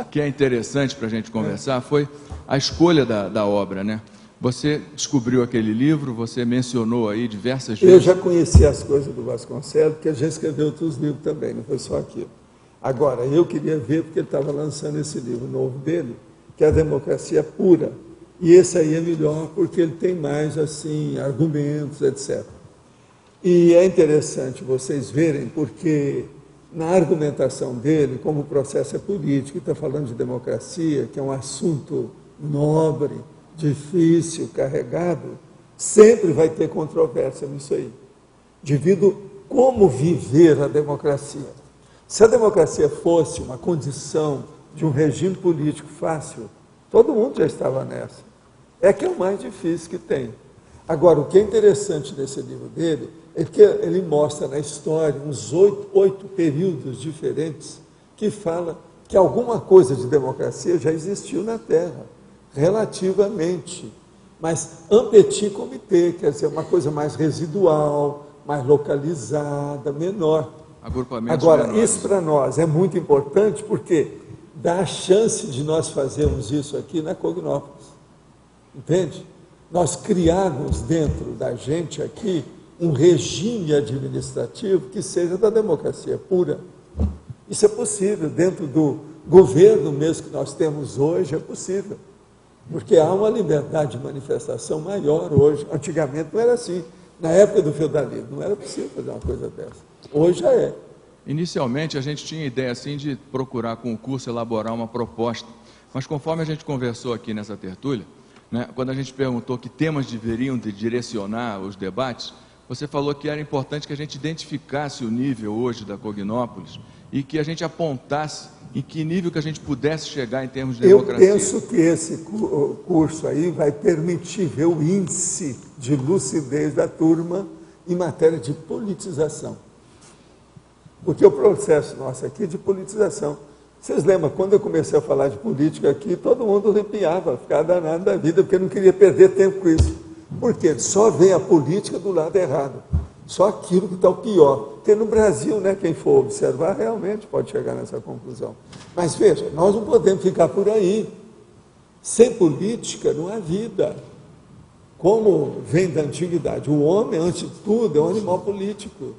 que é interessante para a gente conversar foi a escolha da obra, né? Você descobriu aquele livro, você mencionou aí diversas vezes. Eu já conheci as coisas do Vasconcelos, porque a gente escreveu outros livros também, não foi só aquilo. Agora, eu queria ver, porque ele estava lançando esse livro novo dele, que é a Democracia Pura. E esse aí é melhor, porque ele tem mais, assim, argumentos, etc. E é interessante vocês verem, porque na argumentação dele, como o processo é político, está falando de democracia, que é um assunto nobre, difícil, carregado, sempre vai ter controvérsia nisso aí, devido como viver a democracia. Se a democracia fosse uma condição de um regime político fácil, todo mundo já estava nessa. É que é o mais difícil que tem. Agora, o que é interessante nesse livro dele é que ele mostra na história uns 8 períodos diferentes que fala que alguma coisa de democracia já existiu na Terra, relativamente, mas en petit comité, quer dizer, uma coisa mais residual, mais localizada, menor. Agora, menores. Isso para nós é muito importante porque dá a chance de nós fazermos isso aqui na Cognópolis, entende? Nós criarmos dentro da gente aqui um regime administrativo que seja da democracia pura. Isso é possível, dentro do governo mesmo que nós temos hoje, é possível. Porque há uma liberdade de manifestação maior hoje. Antigamente não era assim. Na época do feudalismo não era possível fazer uma coisa dessa. Hoje já é. Inicialmente a gente tinha a ideia assim de procurar com o curso elaborar uma proposta. Mas conforme a gente conversou aqui nessa tertúlia, né? Quando a gente perguntou que temas deveriam direcionar os debates, você falou que era importante que a gente identificasse o nível hoje da Cognópolis e que a gente apontasse em que nível que a gente pudesse chegar em termos de democracia. Eu penso que esse curso aí vai permitir ver o índice de lucidez da turma em matéria de politização. Porque o processo nosso aqui é de politização. Vocês lembram, quando eu comecei a falar de política aqui, todo mundo arrepiava, ficava danado da vida, porque não queria perder tempo com isso. Por quê? Só vem a política do lado errado. Só aquilo que está o pior. Porque no Brasil, né, quem for observar, realmente pode chegar nessa conclusão. Mas veja, nós não podemos ficar por aí. Sem política não há vida. Como vem da antiguidade, o homem, antes de tudo, é um animal político.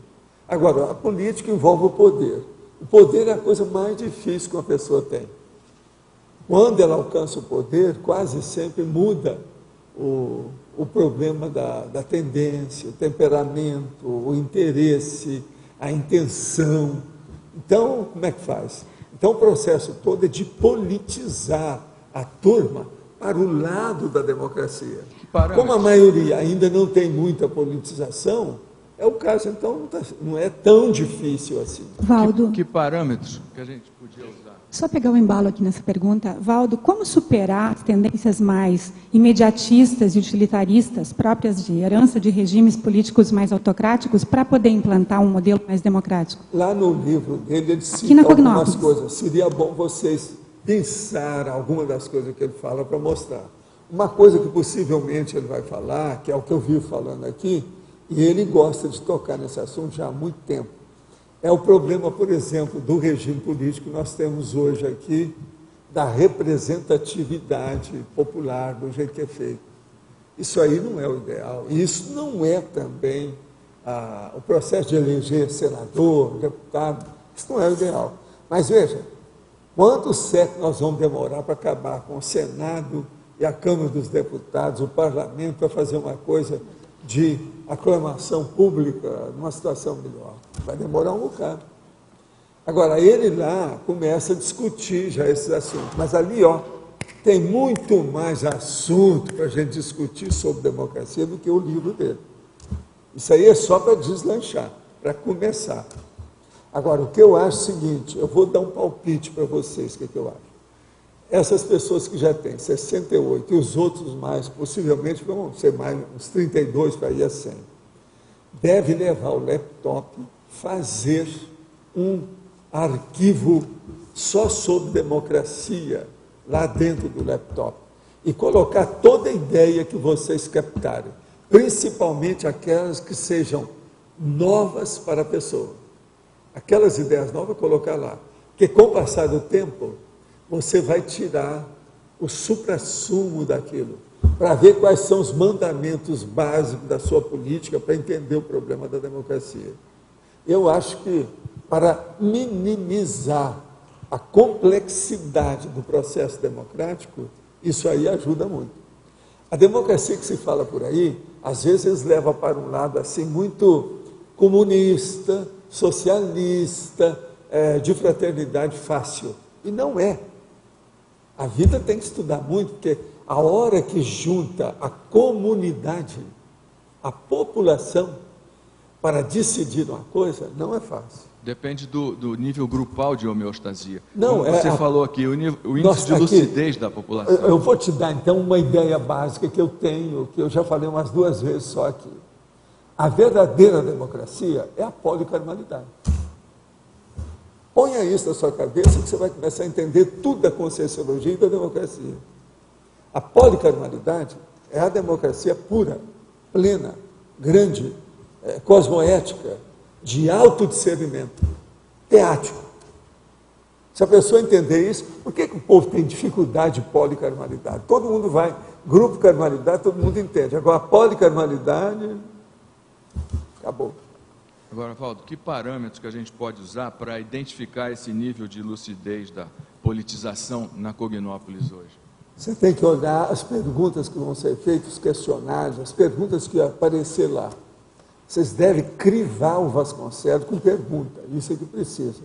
Agora, a política envolve o poder. O poder é a coisa mais difícil que uma pessoa tem. Quando ela alcança o poder, quase sempre muda o problema da tendência, o temperamento, o interesse, a intenção. Então, como é que faz? Então, o processo todo é de politizar a turma para o lado da democracia. Como a maioria ainda não tem muita politização, é o caso, então, não é tão difícil assim. Valdo. Que parâmetros que a gente podia usar? Só pegar o embalo aqui nessa pergunta. Valdo, como superar as tendências mais imediatistas e utilitaristas, próprias de herança de regimes políticos mais autocráticos, para poder implantar um modelo mais democrático? Lá no livro dele, ele cita algumas coisas. Seria bom vocês pensar alguma das coisas que ele fala para mostrar. Uma coisa que possivelmente ele vai falar, que é o que eu vi falando aqui, e ele gosta de tocar nesse assunto já há muito tempo, é o problema, por exemplo, do regime político que nós temos hoje aqui, da representatividade popular, do jeito que é feito. Isso aí não é o ideal. E isso não é também o processo de eleger senador, deputado, isso não é o ideal. Mas veja, quantos séculos nós vamos demorar para acabar com o Senado e a Câmara dos Deputados, o Parlamento, para fazer uma coisa de aclamação pública numa situação melhor? Vai demorar um bocado. Agora, ele lá começa a discutir já esses assuntos, mas ali, tem muito mais assunto para a gente discutir sobre democracia do que o livro dele. Isso aí é só para deslanchar, para começar. Agora, o que eu acho é o seguinte, eu vou dar um palpite para vocês, o que eu acho. Essas pessoas que já têm 68 e os outros mais, possivelmente vão ser mais uns 32 para ir a 100, deve levar o laptop, fazer um arquivo só sobre democracia lá dentro do laptop e colocar toda a ideia que vocês captarem, principalmente aquelas que sejam novas para a pessoa. Aquelas ideias novas, colocar lá. Porque com o passar do tempo, você vai tirar o suprassumo daquilo, para ver quais são os mandamentos básicos da sua política, para entender o problema da democracia. Eu acho que, para minimizar a complexidade do processo democrático, isso aí ajuda muito. A democracia que se fala por aí, às vezes leva para um lado assim muito comunista, socialista, de fraternidade fácil. E não é. A vida tem que estudar muito, porque a hora que junta a comunidade, a população, para decidir uma coisa, não é fácil. Depende do nível grupal de homeostasia. Não, como você falou aqui, o índice de lucidez da população. Eu vou te dar, então, uma ideia básica que eu tenho, que eu já falei umas 2 vezes só aqui. A verdadeira democracia é a policarnalidade. Ponha isso na sua cabeça que você vai começar a entender tudo da conscienciologia e da democracia. A policarnalidade é a democracia pura, plena, grande, cosmoética, de autodiscernimento, teático. Se a pessoa entender isso, por que o povo tem dificuldade de policarnalidade? Todo mundo vai, grupo carnalidade, todo mundo entende. Agora, a policarnalidade, acabou. Agora, Valdo, que parâmetros que a gente pode usar para identificar esse nível de lucidez da politização na Cognópolis hoje? Você tem que olhar as perguntas que vão ser feitas, os questionários, as perguntas que aparecer lá. Vocês devem crivar o Vasconcelos com pergunta, isso é que precisa,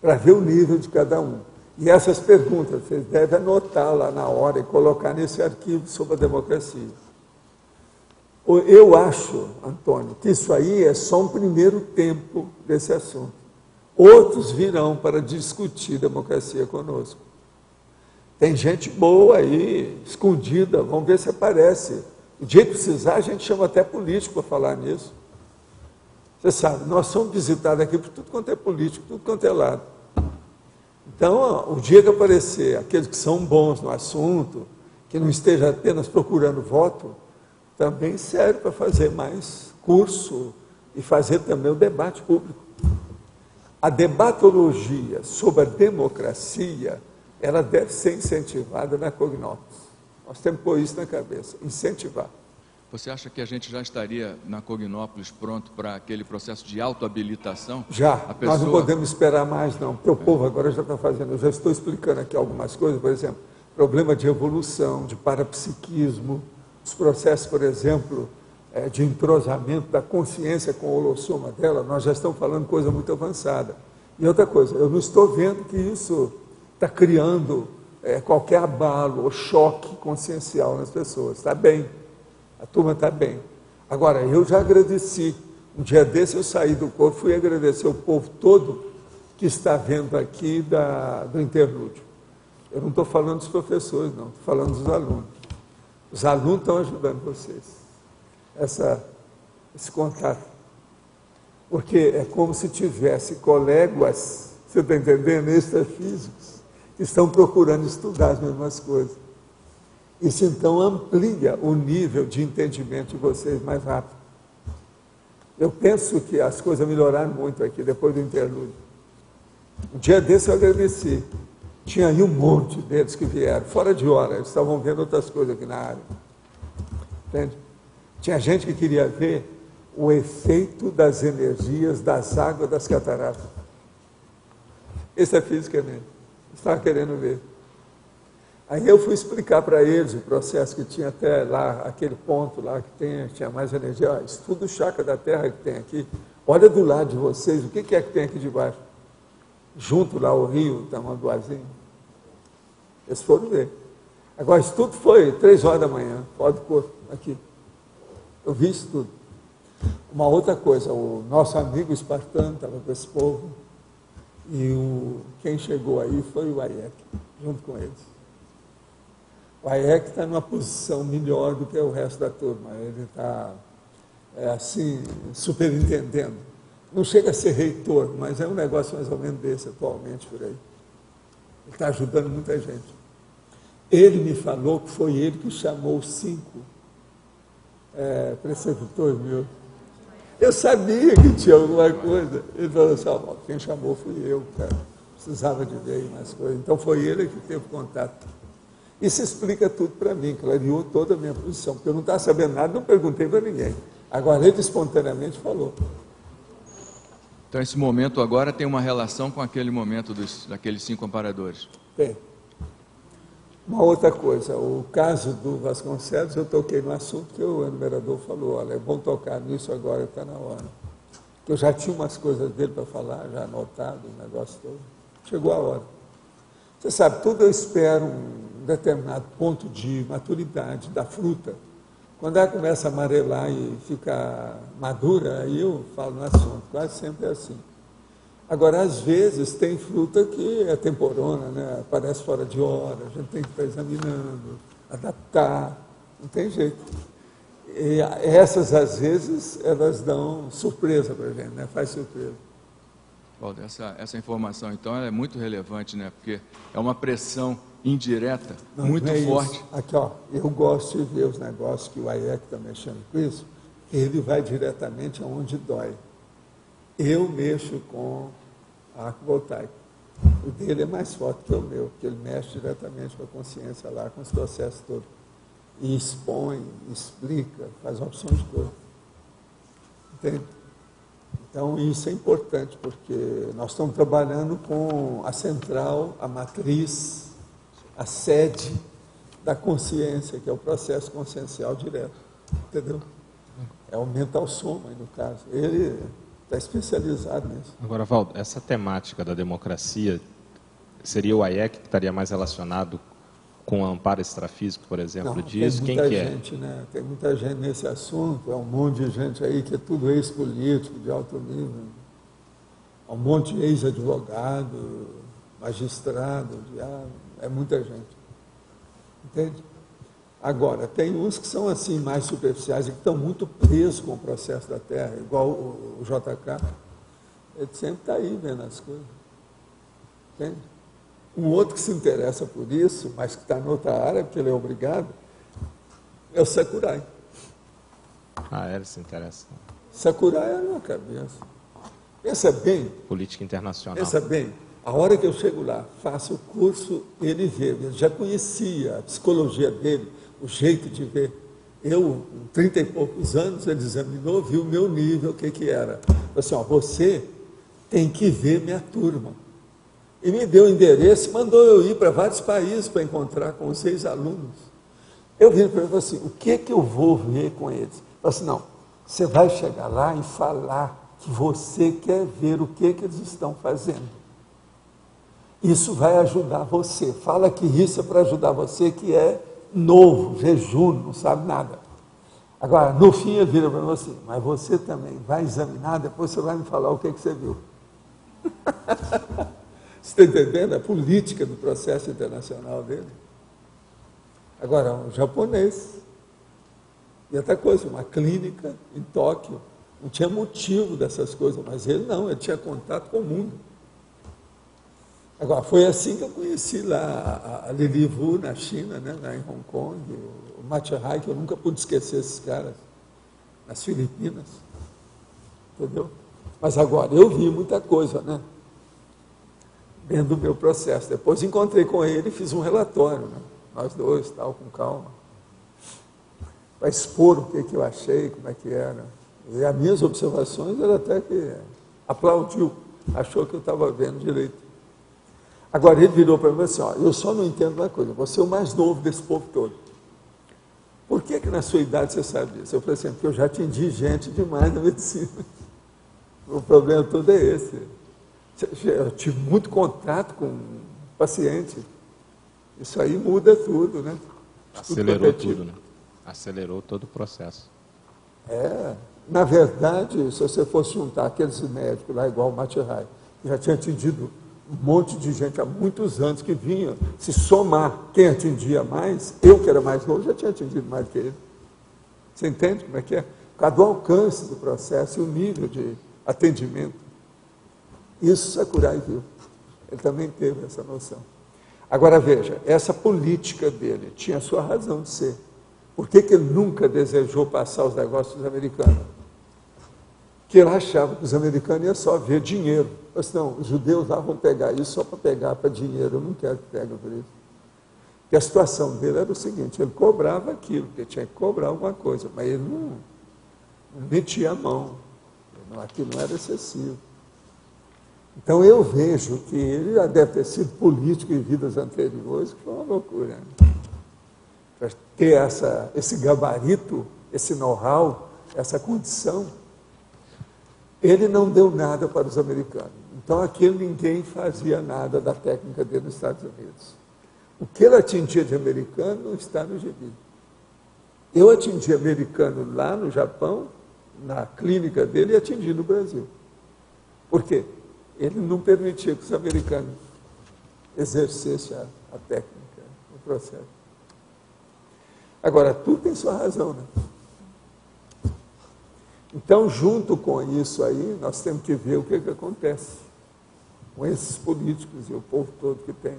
para ver o nível de cada um. E essas perguntas, vocês devem anotar lá na hora e colocar nesse arquivo sobre a democracia. Eu acho, Antônio, que isso aí é só um primeiro tempo desse assunto. Outros virão para discutir democracia conosco. Tem gente boa aí, escondida, vamos ver se aparece. O dia que precisar, a gente chama até político para falar nisso. Você sabe, nós somos visitados aqui por tudo quanto é político, tudo quanto é lado. Então, o dia que aparecer aqueles que são bons no assunto, que não esteja apenas procurando voto, também serve para fazer mais curso e fazer também o debate público. A debatologia sobre a democracia, ela deve ser incentivada na Cognópolis. Nós temos que pôr isso na cabeça, incentivar. Você acha que a gente já estaria na Cognópolis pronto para aquele processo de autohabilitação? Já, a pessoa... nós não podemos esperar mais não, porque o povo agora já está fazendo, eu já estou explicando aqui algumas coisas, por exemplo, problema de evolução, de parapsiquismo, os processos, por exemplo, de entrosamento da consciência com o holossoma dela, nós já estamos falando coisa muito avançada. E outra coisa, eu não estou vendo que isso está criando qualquer abalo ou choque consciencial nas pessoas, está bem. A turma está bem. Agora, eu já agradeci. Um dia desse eu saí do corpo, fui agradecer o povo todo que está vendo aqui do interlúdio. Eu não estou falando dos professores, não, estou falando dos alunos. Os alunos estão ajudando vocês. Esse contato. Porque é como se tivesse colegas, você está entendendo, extrafísicos, que estão procurando estudar as mesmas coisas. Isso, então, amplia o nível de entendimento de vocês mais rápido. Eu penso que as coisas melhoraram muito aqui, depois do interlúdio. Um dia desse eu agradeci. Tinha aí um monte deles que vieram, fora de hora, eles estavam vendo outras coisas aqui na área. Entende? Tinha gente que queria ver o efeito das energias das águas das cataratas. Esse é física mesmo. Estava querendo ver. Aí eu fui explicar para eles o processo que tinha até lá, aquele ponto lá que tinha mais energia. Ó, estuda o chakra da Terra que tem aqui. Olha do lado de vocês, o que é que tem aqui debaixo? Junto lá o rio, Tamanduazinho. Eles foram ver. Agora, isso tudo foi 3 horas da manhã, fora do corpo, aqui. Eu vi isso tudo. Uma outra coisa, o nosso amigo espartano estava com esse povo, e quem chegou aí foi o Hayek, junto com eles. O Hayek está numa posição melhor do que o resto da turma. Ele está, assim, superintendendo. Não chega a ser reitor, mas é um negócio mais ou menos desse atualmente por aí. Ele está ajudando muita gente. Ele me falou que foi ele que chamou os 5 preceptores meus. Eu sabia que tinha alguma coisa. Ele falou assim, quem chamou fui eu, cara. Precisava de ver mais coisas. Então foi ele que teve contato. Isso explica tudo para mim, clareou toda a minha posição, porque eu não estava sabendo nada, não perguntei para ninguém. Agora ele espontaneamente falou. Então esse momento agora tem uma relação com aquele momento daqueles 5 amparadores? Tem. Uma outra coisa, o caso do Vasconcelos, eu toquei no assunto que o enumerador falou, olha, é bom tocar nisso agora, está na hora. Eu já tinha umas coisas dele para falar, já anotado, o negócio todo. Chegou a hora. Você sabe, tudo eu espero um determinado ponto de maturidade da fruta. Quando ela começa a amarelar e ficar madura, aí eu falo no assunto, quase sempre é assim. Agora, às vezes, tem fruta que é temporona, né? Aparece fora de hora, a gente tem que estar examinando, adaptar, não tem jeito. E essas, às vezes, elas dão surpresa para a gente, né? Faz surpresa. Waldo, essa informação, então, ela é muito relevante, né? Porque é uma pressão indireta muito forte. Isso. Aqui, ó, eu gosto de ver os negócios que o Hayek está mexendo com isso, ele vai diretamente aonde dói. Eu mexo com arco voltaico. O dele é mais forte que o meu, porque ele mexe diretamente com a consciência lá, com os processos todos. E expõe, explica, faz opções de coisa. Entende? Então, isso é importante, porque nós estamos trabalhando com a central, a matriz, a sede da consciência, que é o processo consciencial direto. Entendeu? É o mental soma, no caso. Ele está especializado nisso. Agora, Waldo, essa temática da democracia seria o AIEC que estaria mais relacionado com o amparo extrafísico, por exemplo, Não, disso? Tem Quem muita que é? gente, né? Tem muita gente nesse assunto, é um monte de gente aí que é tudo ex-político de alto nível, um monte de ex-advogado, magistrado, é muita gente. Entende? Agora, tem uns que são assim mais superficiais e que estão muito presos com o processo da terra, igual o JK. Ele sempre está aí vendo as coisas. Entende? Um outro que se interessa por isso, mas que está em outra área, porque ele é obrigado, é o Sakurai. Ele se interessa. Sakurai é na cabeça. Pensa bem. Política internacional. Pensa bem. A hora que eu chego lá, faço o curso, ele vê. Eu já conhecia a psicologia dele, o jeito de ver. Eu, com 30 e poucos anos, ele examinou, viu o meu nível, o que era. Assim, você tem que ver minha turma. E me deu o endereço, mandou eu ir para vários países para encontrar com os ex-alunos. Eu vim para ele e falei assim, o que eu vou ver com eles? Ele falei assim, não, você vai chegar lá e falar que você quer ver o que eles estão fazendo. Isso vai ajudar você. Fala que isso é para ajudar você, que é novo, jejum, não sabe nada. Agora, no fim, ele vira para você, mas você também vai examinar, depois você vai me falar o que você viu. Você está entendendo a política do processo internacional dele? Agora, um japonês, e outra coisa, uma clínica em Tóquio, não tinha motivo dessas coisas, mas ele não, ele tinha contato com o mundo. Agora, foi assim que eu conheci lá a Lili Wu na China, né, lá em Hong Kong, o Machirai, que eu nunca pude esquecer esses caras, nas Filipinas, entendeu? Mas agora, eu vi muita coisa, né, dentro do meu processo. Depois encontrei com ele e fiz um relatório, né, nós dois, tal, com calma, para expor o que eu achei, como é que era. E as minhas observações, ele até que aplaudiu, achou que eu estava vendo direito. Agora, ele virou para mim assim, eu só não entendo uma coisa, você é o mais novo desse povo todo. Por que na sua idade você sabe disso? Eu falei assim, porque eu já atendi gente demais na medicina. O problema todo é esse. Eu tive muito contato com paciente. Isso aí muda tudo, né? Acelerou tudo, né? Acelerou todo o processo. Na verdade, se você fosse juntar aqueles médicos lá, igual o Machirai, que já tinha atendido um monte de gente há muitos anos que vinha, se somar quem atendia mais, eu que era mais novo, já tinha atendido mais do que ele. Você entende como é que é? Por causa do alcance do processo e o nível de atendimento. Isso Sakurai viu. Ele também teve essa noção. Agora veja, essa política dele tinha a sua razão de ser. Por que ele nunca desejou passar os negócios dos americanos? Que ele achava que os americanos iam só ver dinheiro. Mas não, os judeus lá vão pegar isso só para pegar para dinheiro, eu não quero que pegue por isso. Porque a situação dele era o seguinte, ele cobrava aquilo, porque tinha que cobrar alguma coisa, mas ele não metia a mão, aquilo não era excessivo. Então eu vejo que ele já deve ter sido político em vidas anteriores, que foi uma loucura. Para ter esse gabarito, esse know-how, essa condição, ele não deu nada para os americanos. Então, aquilo ninguém fazia nada da técnica dele nos Estados Unidos. O que ele atingia de americano não está no gibi. Eu atingi americano lá no Japão, na clínica dele, e atingi no Brasil. Por quê? Ele não permitia que os americanos exercessem a técnica, o processo. Agora, tudo tem sua razão, né? Então, junto com isso aí, nós temos que ver o que acontece com esses políticos e o povo todo que tem.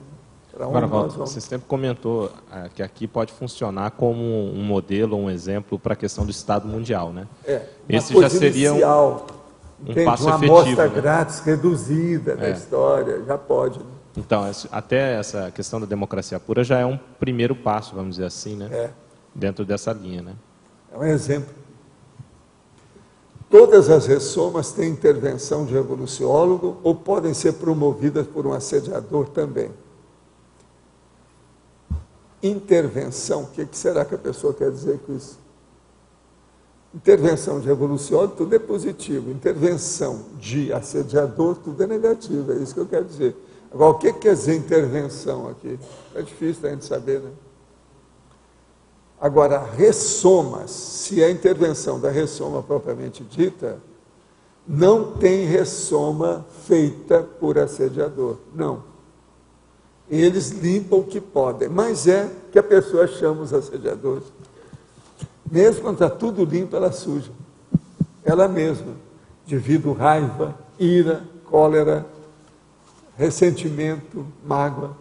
Agora, Valdo, você sempre comentou que aqui pode funcionar como um modelo, um exemplo para a questão do Estado mundial, né? Esse já seria um passo uma efetivo. Uma amostra grátis reduzida da história, já pode. Né? Então, até essa questão da democracia pura já é um primeiro passo, vamos dizer assim, né? Dentro dessa linha, né? É um exemplo. Todas as ressomas têm intervenção de evoluciólogo ou podem ser promovidas por um assediador também. Intervenção, o que será que a pessoa quer dizer com isso? Intervenção de evoluciólogo, tudo é positivo. Intervenção de assediador, tudo é negativo, é isso que eu quero dizer. Agora, o que quer dizer intervenção aqui? É difícil a gente saber, né? Agora, ressomas, se é a intervenção da ressoma propriamente dita, não tem ressoma feita por assediador, não. Eles limpam o que podem, mas é que a pessoa chama os assediadores. Mesmo quando está tudo limpo, ela suja. Ela mesma, devido a raiva, ira, cólera, ressentimento, mágoa,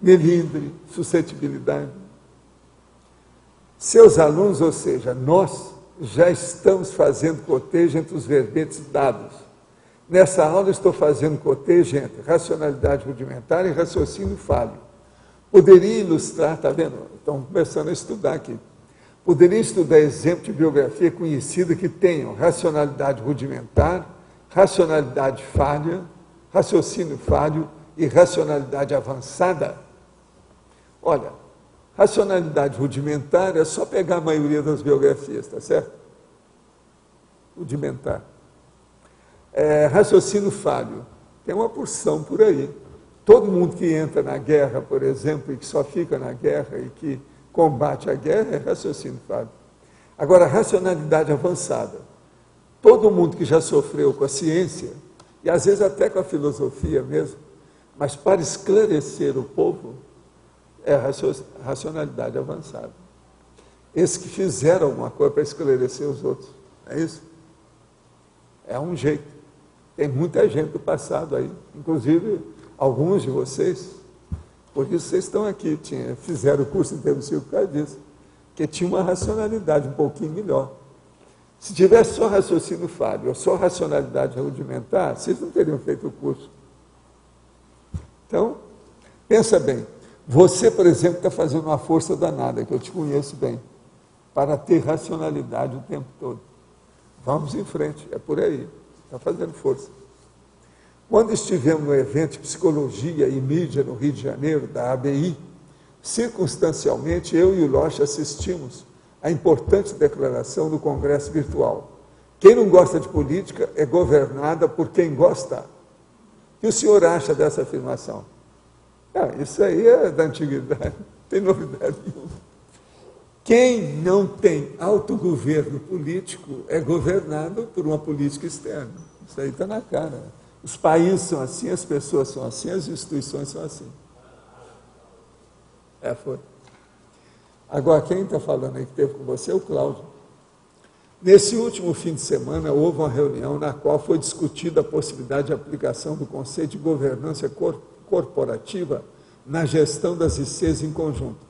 melindre, suscetibilidade. Seus alunos, ou seja, nós, já estamos fazendo cotejo entre os verbetes dados. Nessa aula estou fazendo cotejo entre racionalidade rudimentar e raciocínio falho. Poderia ilustrar, está vendo? Estão começando a estudar aqui. Poderia estudar exemplos de biografia conhecida que tenham racionalidade rudimentar, racionalidade falha, raciocínio falho e racionalidade avançada? Olha, racionalidade rudimentar é só pegar a maioria das biografias, tá certo? Rudimentar. Raciocínio falho, tem uma porção por aí. Todo mundo que entra na guerra, por exemplo, e que só fica na guerra e que combate a guerra, é raciocínio falho. Agora, racionalidade avançada. Todo mundo que já sofreu com a ciência, e às vezes até com a filosofia mesmo, mas para esclarecer o povo, é racionalidade avançada. Esses que fizeram alguma coisa para esclarecer os outros, é isso? É um jeito. Tem muita gente do passado aí, inclusive alguns de vocês, por isso vocês estão aqui, fizeram o curso intensivo por causa disso, porque tinha uma racionalidade um pouquinho melhor. Se tivesse só raciocínio falho ou só racionalidade rudimentar, vocês não teriam feito o curso. Então, pensa bem, você, por exemplo, está fazendo uma força danada, que eu te conheço bem, para ter racionalidade o tempo todo. Vamos em frente, é por aí, está fazendo força. Quando estivemos no evento de Psicologia e Mídia no Rio de Janeiro, da ABI, circunstancialmente, eu e o Loche assistimos à importante declaração do Congresso Virtual. Quem não gosta de política é governada por quem gosta. O que o senhor acha dessa afirmação? Isso aí é da antiguidade, não tem novidade nenhuma. Quem não tem autogoverno político é governado por uma política externa. Isso aí está na cara. Os países são assim, as pessoas são assim, as instituições são assim. Foi. Agora, quem está falando aí que teve com você é o Cláudio. Nesse último fim de semana, houve uma reunião na qual foi discutida a possibilidade de aplicação do conceito de governança corporativa na gestão das ICs em conjunto.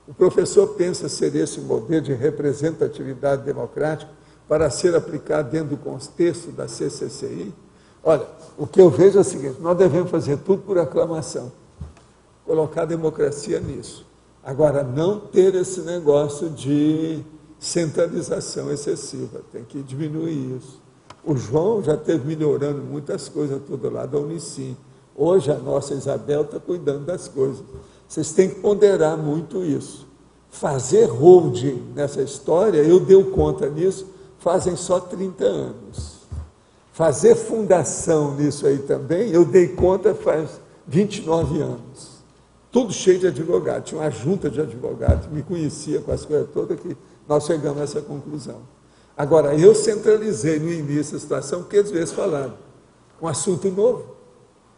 O professor pensa ser esse um modelo de representatividade democrática para ser aplicado dentro do contexto da CCCI? Olha, o que eu vejo é o seguinte, nós devemos fazer tudo por aclamação, colocar a democracia nisso. Agora, não ter esse negócio de centralização excessiva, tem que diminuir isso. O João já esteve melhorando muitas coisas todo lá da Unicim. Hoje a nossa Isabel está cuidando das coisas. Vocês têm que ponderar muito isso. Fazer holding nessa história, eu dei conta nisso, fazem só 30 anos. Fazer fundação nisso aí também, eu dei conta faz 29 anos. Tudo cheio de advogados. Tinha uma junta de advogados que me conhecia com as coisas todas que nós chegamos a essa conclusão. Agora, eu centralizei no início a situação, porque às vezes falaram, um assunto novo.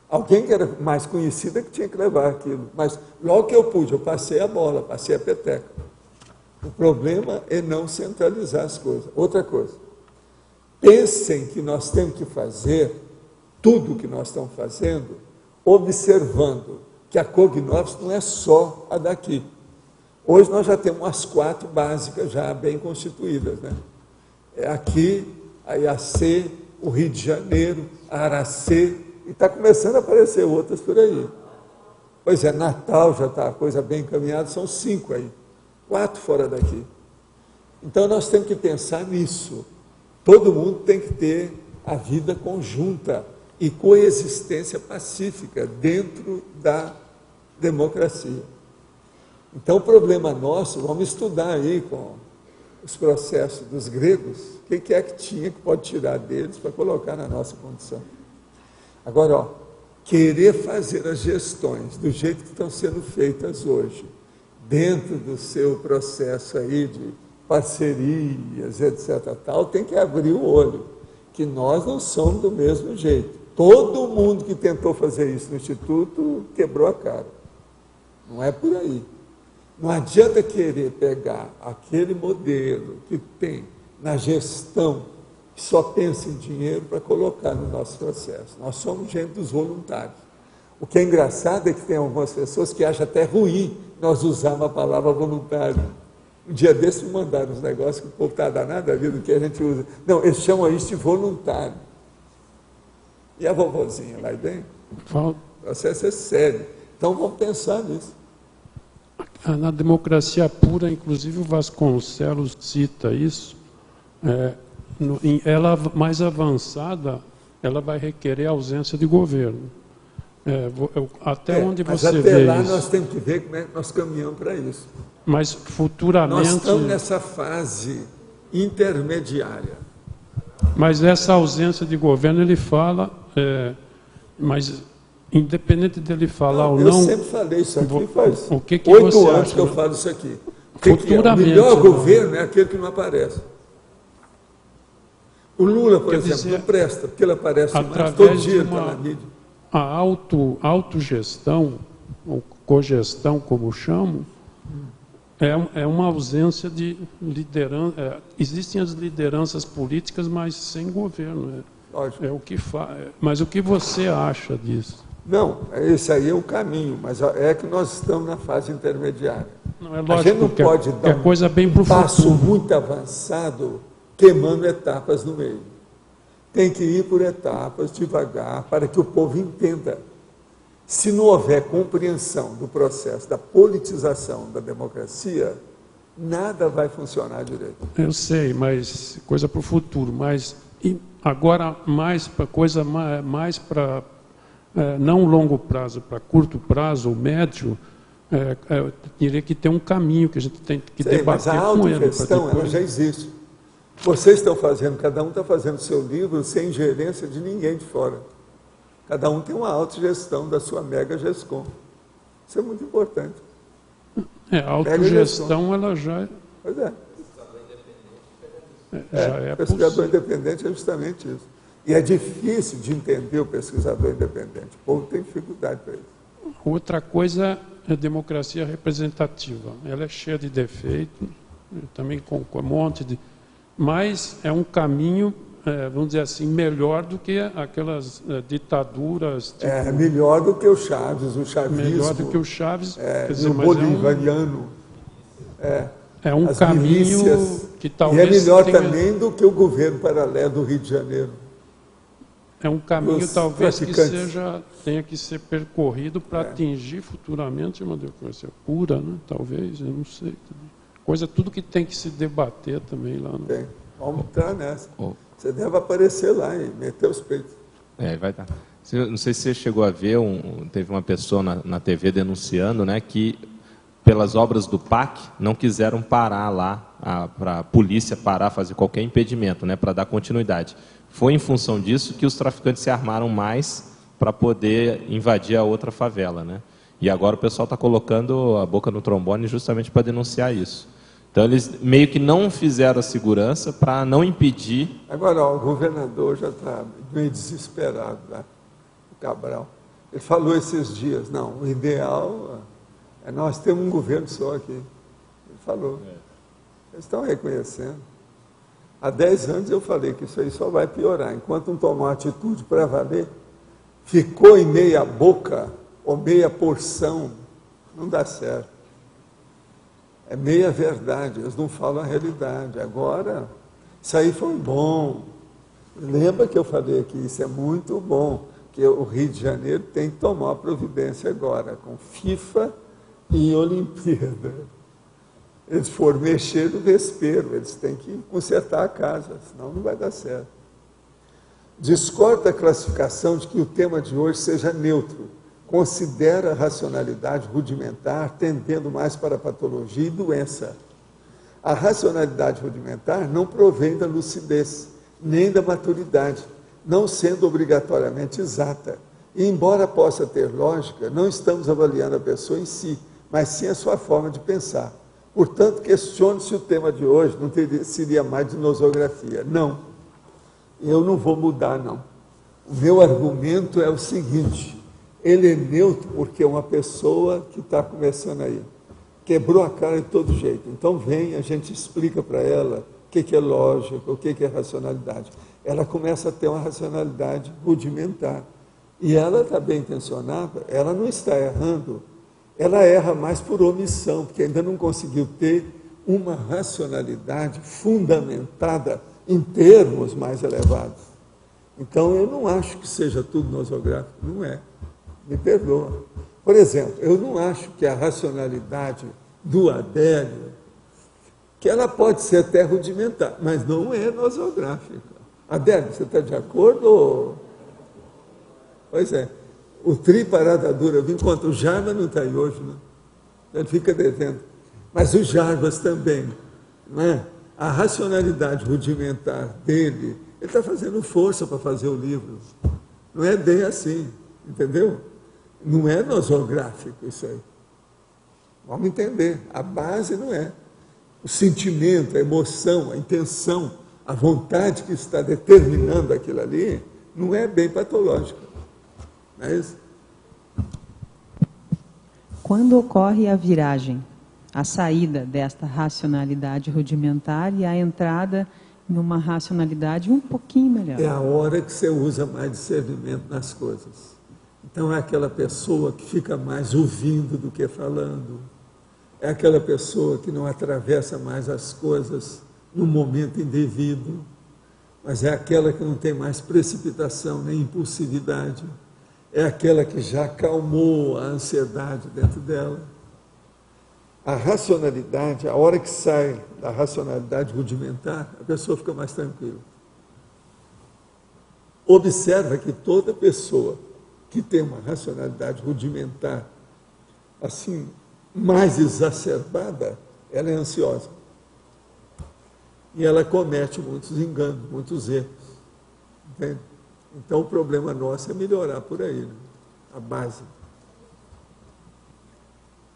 Alguém que era mais conhecida que tinha que levar aquilo. Mas logo que eu pude, eu passei a bola, passei a peteca. O problema é não centralizar as coisas. Outra coisa, pensem que nós temos que fazer tudo o que nós estamos fazendo, observando que a Cognovs não é só a daqui. Hoje nós já temos as 4 básicas já bem constituídas, né? É aqui, a IAC, o Rio de Janeiro, a Aracê, e está começando a aparecer outras por aí. Pois é, Natal já está a coisa bem encaminhada, são 5 aí, 4 fora daqui. Então nós temos que pensar nisso. Todo mundo tem que ter a vida conjunta e coexistência pacífica dentro da democracia. Então o problema nosso, vamos estudar aí com os processos dos gregos, o que é que tinha que pode tirar deles para colocar na nossa condição. Agora, querer fazer as gestões do jeito que estão sendo feitas hoje, dentro do seu processo aí de parcerias, etc., tal, tem que abrir o olho, que nós não somos do mesmo jeito. Todo mundo que tentou fazer isso no Instituto quebrou a cara. Não é por aí. Não adianta querer pegar aquele modelo que tem na gestão, que só pensa em dinheiro, para colocar no nosso processo. Nós somos gente dos voluntários. O que é engraçado é que tem algumas pessoas que acham até ruim nós usarmos a palavra voluntário. Um dia desse me mandaram uns negócios que o povo está danado a ver do que a gente usa. Não, eles chamam isso de voluntário. E a vovozinha lá dentro? O processo é sério. Então vamos pensar nisso. Na democracia pura, inclusive o Vasconcelos cita isso, ela mais avançada, ela vai requerer ausência de governo. Até onde você vê isso? Mas até lá nós temos que ver como é que nós caminhamos para isso. Mas futuramente... Nós estamos nessa fase intermediária. Mas essa ausência de governo, ele fala, mas independente dele falar ou não... Eu sempre falei isso aqui, faz 8 anos que eu falo isso aqui. Futuramente, o melhor governo é aquele que não aparece. O Lula, por exemplo, não presta, porque ele aparece mais todo dia na mídia. A autogestão, ou cogestão, como chamam, é uma ausência de liderança. Existem as lideranças políticas, mas sem governo. Mas o que você acha disso? Não, esse aí é o caminho, mas é que nós estamos na fase intermediária. Não, é lógico, a gente não pode dar coisa bem pro passo futuro. muito avançado queimando etapas no meio. Tem que ir por etapas, devagar, para que o povo entenda. Se não houver compreensão do processo da politização da democracia, nada vai funcionar direito. Eu sei, mas coisa para o futuro. Mas agora mais para não longo prazo, para curto prazo ou médio, teria que ter um caminho que a gente tem que debater com ele. Mas a autogestão, ela já existe. Vocês estão fazendo, cada um está fazendo seu livro sem ingerência de ninguém de fora. Cada um tem uma autogestão da sua mega GESCOM. Isso é muito importante. A autogestão, ela já... Pois é. O pesquisador independente é justamente isso. E é difícil de entender o pesquisador independente. O povo tem dificuldade para isso. Outra coisa é a democracia representativa. Ela é cheia de defeitos, também com um monte de... Mas é um caminho, vamos dizer assim, melhor do que aquelas ditaduras... Tipo, melhor do que o Chaves, o chavismo. Melhor do que o Chaves. Quer dizer, o bolivariano. É um caminho milícias, que talvez... E é melhor também do que o governo paralelo do Rio de Janeiro. É um caminho, talvez, que tenha que ser percorrido para atingir futuramente uma democracia pura, né? Talvez, eu não sei. Tudo que tem que se debater também lá. Tem. Vamos entrar nessa. Você deve aparecer lá e meter os peitos. Vai estar. Não sei se você chegou a ver, teve uma pessoa na TV denunciando, né, que pelas obras do PAC não quiseram parar lá, para a polícia parar, fazer qualquer impedimento, né, para dar continuidade. Foi em função disso que os traficantes se armaram mais para poder invadir a outra favela, né? E agora o pessoal está colocando a boca no trombone justamente para denunciar isso. Então, eles meio que não fizeram a segurança para não impedir... Agora, o governador já está meio desesperado, né? O Cabral. Ele falou esses dias, não, o ideal é nós termos um governo só aqui. Ele falou. Eles estão reconhecendo. Há 10 anos eu falei que isso aí só vai piorar. Enquanto não tomar uma atitude para valer, ficou em meia boca ou meia porção, não dá certo. É meia verdade, eles não falam a realidade. Agora, isso aí foi bom. Lembra que eu falei aqui, isso é muito bom, que o Rio de Janeiro tem que tomar a providência agora, com FIFA e Olimpíada. Eles foram mexer no vespeiro, eles têm que consertar a casa, senão não vai dar certo. Discordo da classificação de que o tema de hoje seja neutro. Considera a racionalidade rudimentar, tendendo mais para a patologia e doença. A racionalidade rudimentar não provém da lucidez, nem da maturidade, não sendo obrigatoriamente exata, E, embora possa ter lógica, não estamos avaliando a pessoa em si, mas sim a sua forma de pensar. Portanto, questione se o tema de hoje não seria mais de nosografia. Não, eu não vou mudar, não. O meu argumento é o seguinte: ele é neutro porque é uma pessoa que está começando aí. Quebrou a cara de todo jeito. Então vem, a gente explica para ela o que é lógica, o que é racionalidade. Ela começa a ter uma racionalidade rudimentar. E ela está bem intencionada, ela não está errando, ela erra mais por omissão, porque ainda não conseguiu ter uma racionalidade fundamentada em termos mais elevados. Então, eu não acho que seja tudo nosográfico, não é. Me perdoa. Por exemplo, eu não acho que a racionalidade do Adélio, que ela pode ser até rudimentar, mas não é nosográfica. Adélio, você está de acordo ou... Pois é, o tri parada dura, enquanto o Jarbas não está aí hoje, né? Ele fica devendo. Mas o Jarbas também, não é? A racionalidade rudimentar dele, ele está fazendo força para fazer o livro. Não é bem assim, entendeu? Não é nosográfico isso aí. Vamos entender, a base não é. O sentimento, a emoção, a intenção, a vontade que está determinando aquilo ali, não é bem patológico. Não é isso? Quando ocorre a viragem, a saída desta racionalidade rudimentar e a entrada em uma racionalidade um pouquinho melhor? É a hora que você usa mais discernimento nas coisas. Então é aquela pessoa que fica mais ouvindo do que falando. É aquela pessoa que não atravessa mais as coisas no momento indevido, mas é aquela que não tem mais precipitação nem impulsividade. É aquela que já acalmou a ansiedade dentro dela. A racionalidade, a hora que sai da racionalidade rudimentar, a pessoa fica mais tranquila. Observa que toda pessoa que tem uma racionalidade rudimentar, assim, mais exacerbada, ela é ansiosa. E ela comete muitos enganos, muitos erros. Entende? Então, o problema nosso é melhorar por aí, né? A base.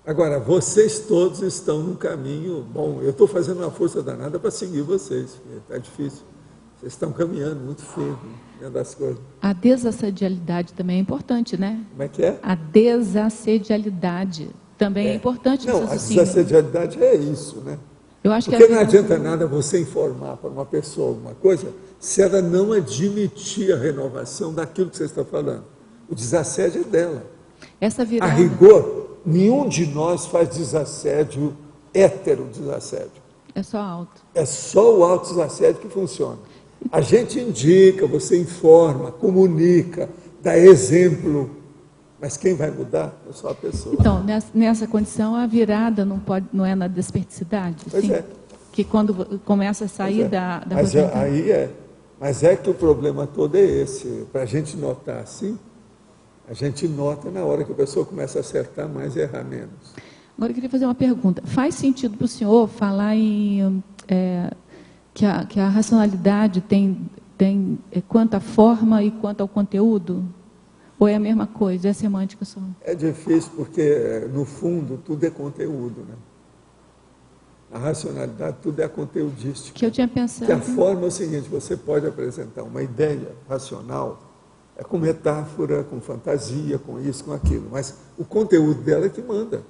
Agora, vocês todos estão num caminho bom. Eu estou fazendo uma força danada para seguir vocês, porque está difícil. Vocês estão caminhando muito firme dentro das coisas. A desassedialidade também é importante, né? Como é que é? A desassedialidade também é importante. Não, a desassedialidade é isso, né? Eu acho porque que não adianta nada você informar para uma pessoa alguma coisa se ela não admitir a renovação daquilo que você está falando. O desassédio é dela. Essa virada... A rigor, nenhum de nós faz desassédio hétero-desassédio. É só alto. É só o auto-desassédio que funciona. A gente indica, você informa, comunica, dá exemplo, mas quem vai mudar é só a pessoa. Então, nessa condição, a virada não é na desperticidade? Pois sim? é. Que quando começa a sair da mas aí é. Mas é que o problema todo é esse. Para a gente notar assim, a gente nota na hora que a pessoa começa a acertar mais e errar menos. Agora, eu queria fazer uma pergunta. Faz sentido para o senhor falar em que a racionalidade tem quanto à forma e quanto ao conteúdo? Ou é a mesma coisa? É semântica só? É difícil porque, no fundo, tudo é conteúdo, né? A racionalidade, tudo é conteudística. Que eu tinha pensado... Que a forma é o seguinte, você pode apresentar uma ideia racional, com metáfora, com fantasia, com isso, com aquilo, mas o conteúdo dela é que manda.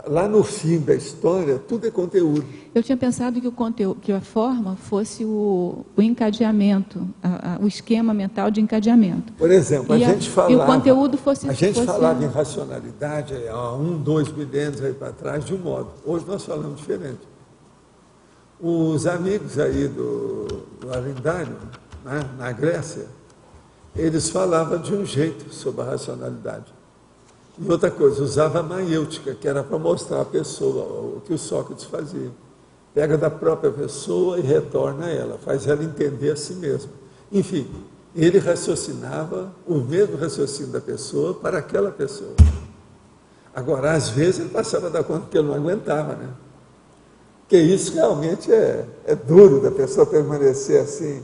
Lá no fim da história, tudo é conteúdo. Eu tinha pensado que o conteúdo, que a forma fosse o encadeamento, o esquema mental de encadeamento. Por exemplo, a gente falava... E o conteúdo fosse... A gente falava em racionalidade há 2 milênios aí para trás de um modo. Hoje nós falamos diferente. Os amigos aí do Arendário, né, na Grécia, eles falavam de um jeito sobre a racionalidade. E outra coisa, usava a maiêutica, que era para mostrar à pessoa o que o Sócrates fazia. Pega da própria pessoa e retorna a ela, faz ela entender a si mesma. Enfim, ele raciocinava o mesmo raciocínio da pessoa para aquela pessoa. Agora, às vezes, ele passava a dar conta que ele não aguentava, né? Porque isso realmente é duro da pessoa permanecer assim,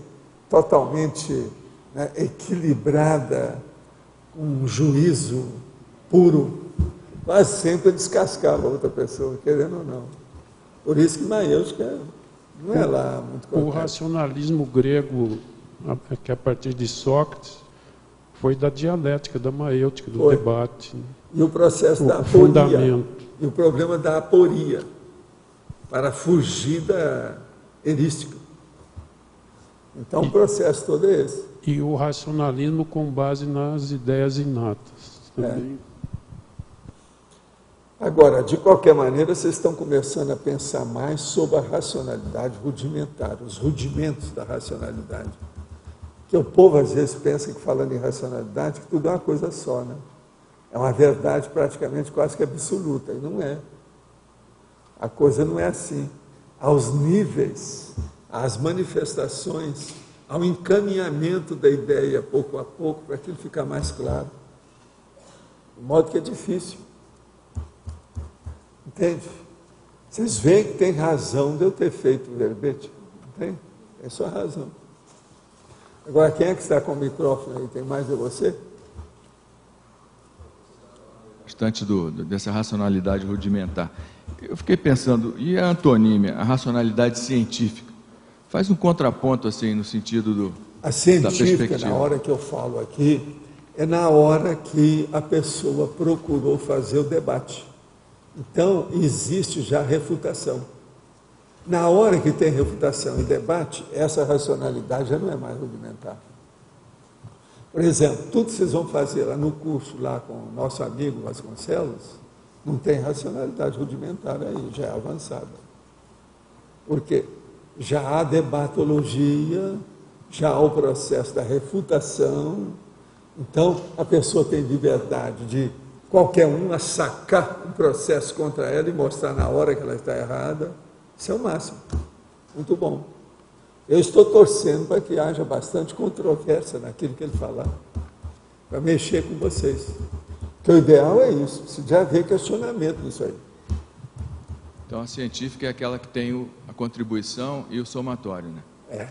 totalmente, né, equilibrada, um juízo puro, quase sempre descascava a outra pessoa, querendo ou não. Por isso que maêutica não é lá muito correto. O racionalismo grego, que a partir de Sócrates, foi da dialética, da maêutica, do debate. E o processo da aporia. Fundamento. E o problema da aporia, para fugir da erística. Então, o processo todo é esse. E o racionalismo com base nas ideias inatas também. Agora, de qualquer maneira, vocês estão começando a pensar mais sobre a racionalidade rudimentar, os rudimentos da racionalidade. Que o povo às vezes pensa que falando em racionalidade, que tudo é uma coisa só, né? É uma verdade praticamente quase que absoluta, e não é. A coisa não é assim. Aos níveis, às manifestações, ao encaminhamento da ideia pouco a pouco, para aquilo ficar mais claro. De modo que é difícil. Entende? Vocês veem que tem razão de eu ter feito o verbete. Entende? É só razão. Agora, quem é que está com o microfone aí? Tem mais de você? Bastante dessa racionalidade rudimentar. Eu fiquei pensando, e a antonímia, a racionalidade científica? Faz um contraponto, assim, no sentido a científica, da perspectiva. Na hora que eu falo aqui, é na hora que a pessoa procurou fazer o debate. Então, existe já refutação. Na hora que tem refutação e debate, essa racionalidade já não é mais rudimentar. Por exemplo, tudo que vocês vão fazer lá no curso, lá com o nosso amigo Vasconcelos, não tem racionalidade rudimentar aí, já é avançada. Por quê? Já há debatologia, já há o processo da refutação, então a pessoa tem liberdade de qualquer um a sacar um processo contra ela e mostrar na hora que ela está errada. Isso é o máximo. Muito bom. Eu estou torcendo para que haja bastante controvérsia naquilo que ele falar, para mexer com vocês. Porque o ideal é isso, precisa haver questionamento nisso aí. Então, a científica é aquela que tem a contribuição e o somatório, né? É.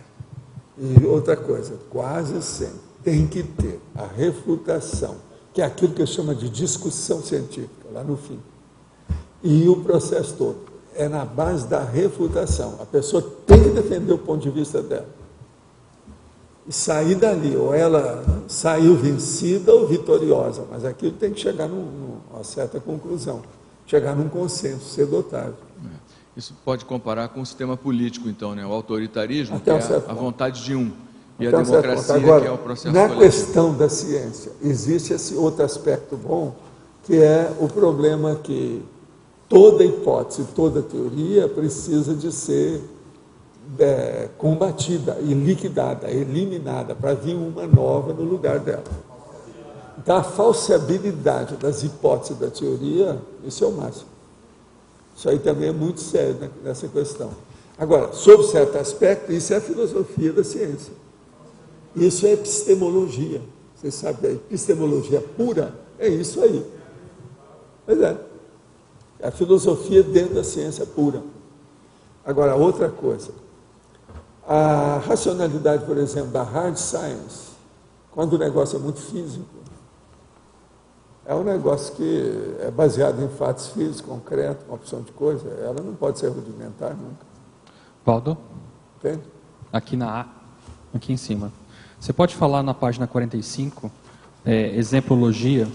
E outra coisa, quase sempre tem que ter a refutação, que é aquilo que eu chamo de discussão científica, lá no fim. E o processo todo é na base da refutação. A pessoa tem que defender o ponto de vista dela. E sair dali, ou ela saiu vencida ou vitoriosa, mas aquilo tem que chegar numa certa conclusão, chegar num consenso, ser dotado. Isso pode comparar com o sistema político, então, né? O autoritarismo, até que é a vontade de um, e a democracia, agora, que é o processo na coletivo. questão da ciência, existe esse outro aspecto bom, que é o problema que toda hipótese, toda teoria precisa de ser combatida e liquidada, eliminada, para vir uma nova no lugar dela. Então, a falseabilidade das hipóteses da teoria, isso é o máximo. Isso aí também é muito sério nessa questão. Agora, sob certo aspecto, isso é a filosofia da ciência. Isso é epistemologia. Vocês sabem, a epistemologia pura é isso aí. Pois é. É a filosofia dentro da ciência pura. Agora, outra coisa. A racionalidade, por exemplo, da hard science, quando o negócio é muito físico, é um negócio que é baseado em fatos físicos, concretos, uma opção de coisa, ela não pode ser rudimentar nunca. Valdo? Entende? Aqui na A, aqui em cima. Você pode falar na página 45, exemplologia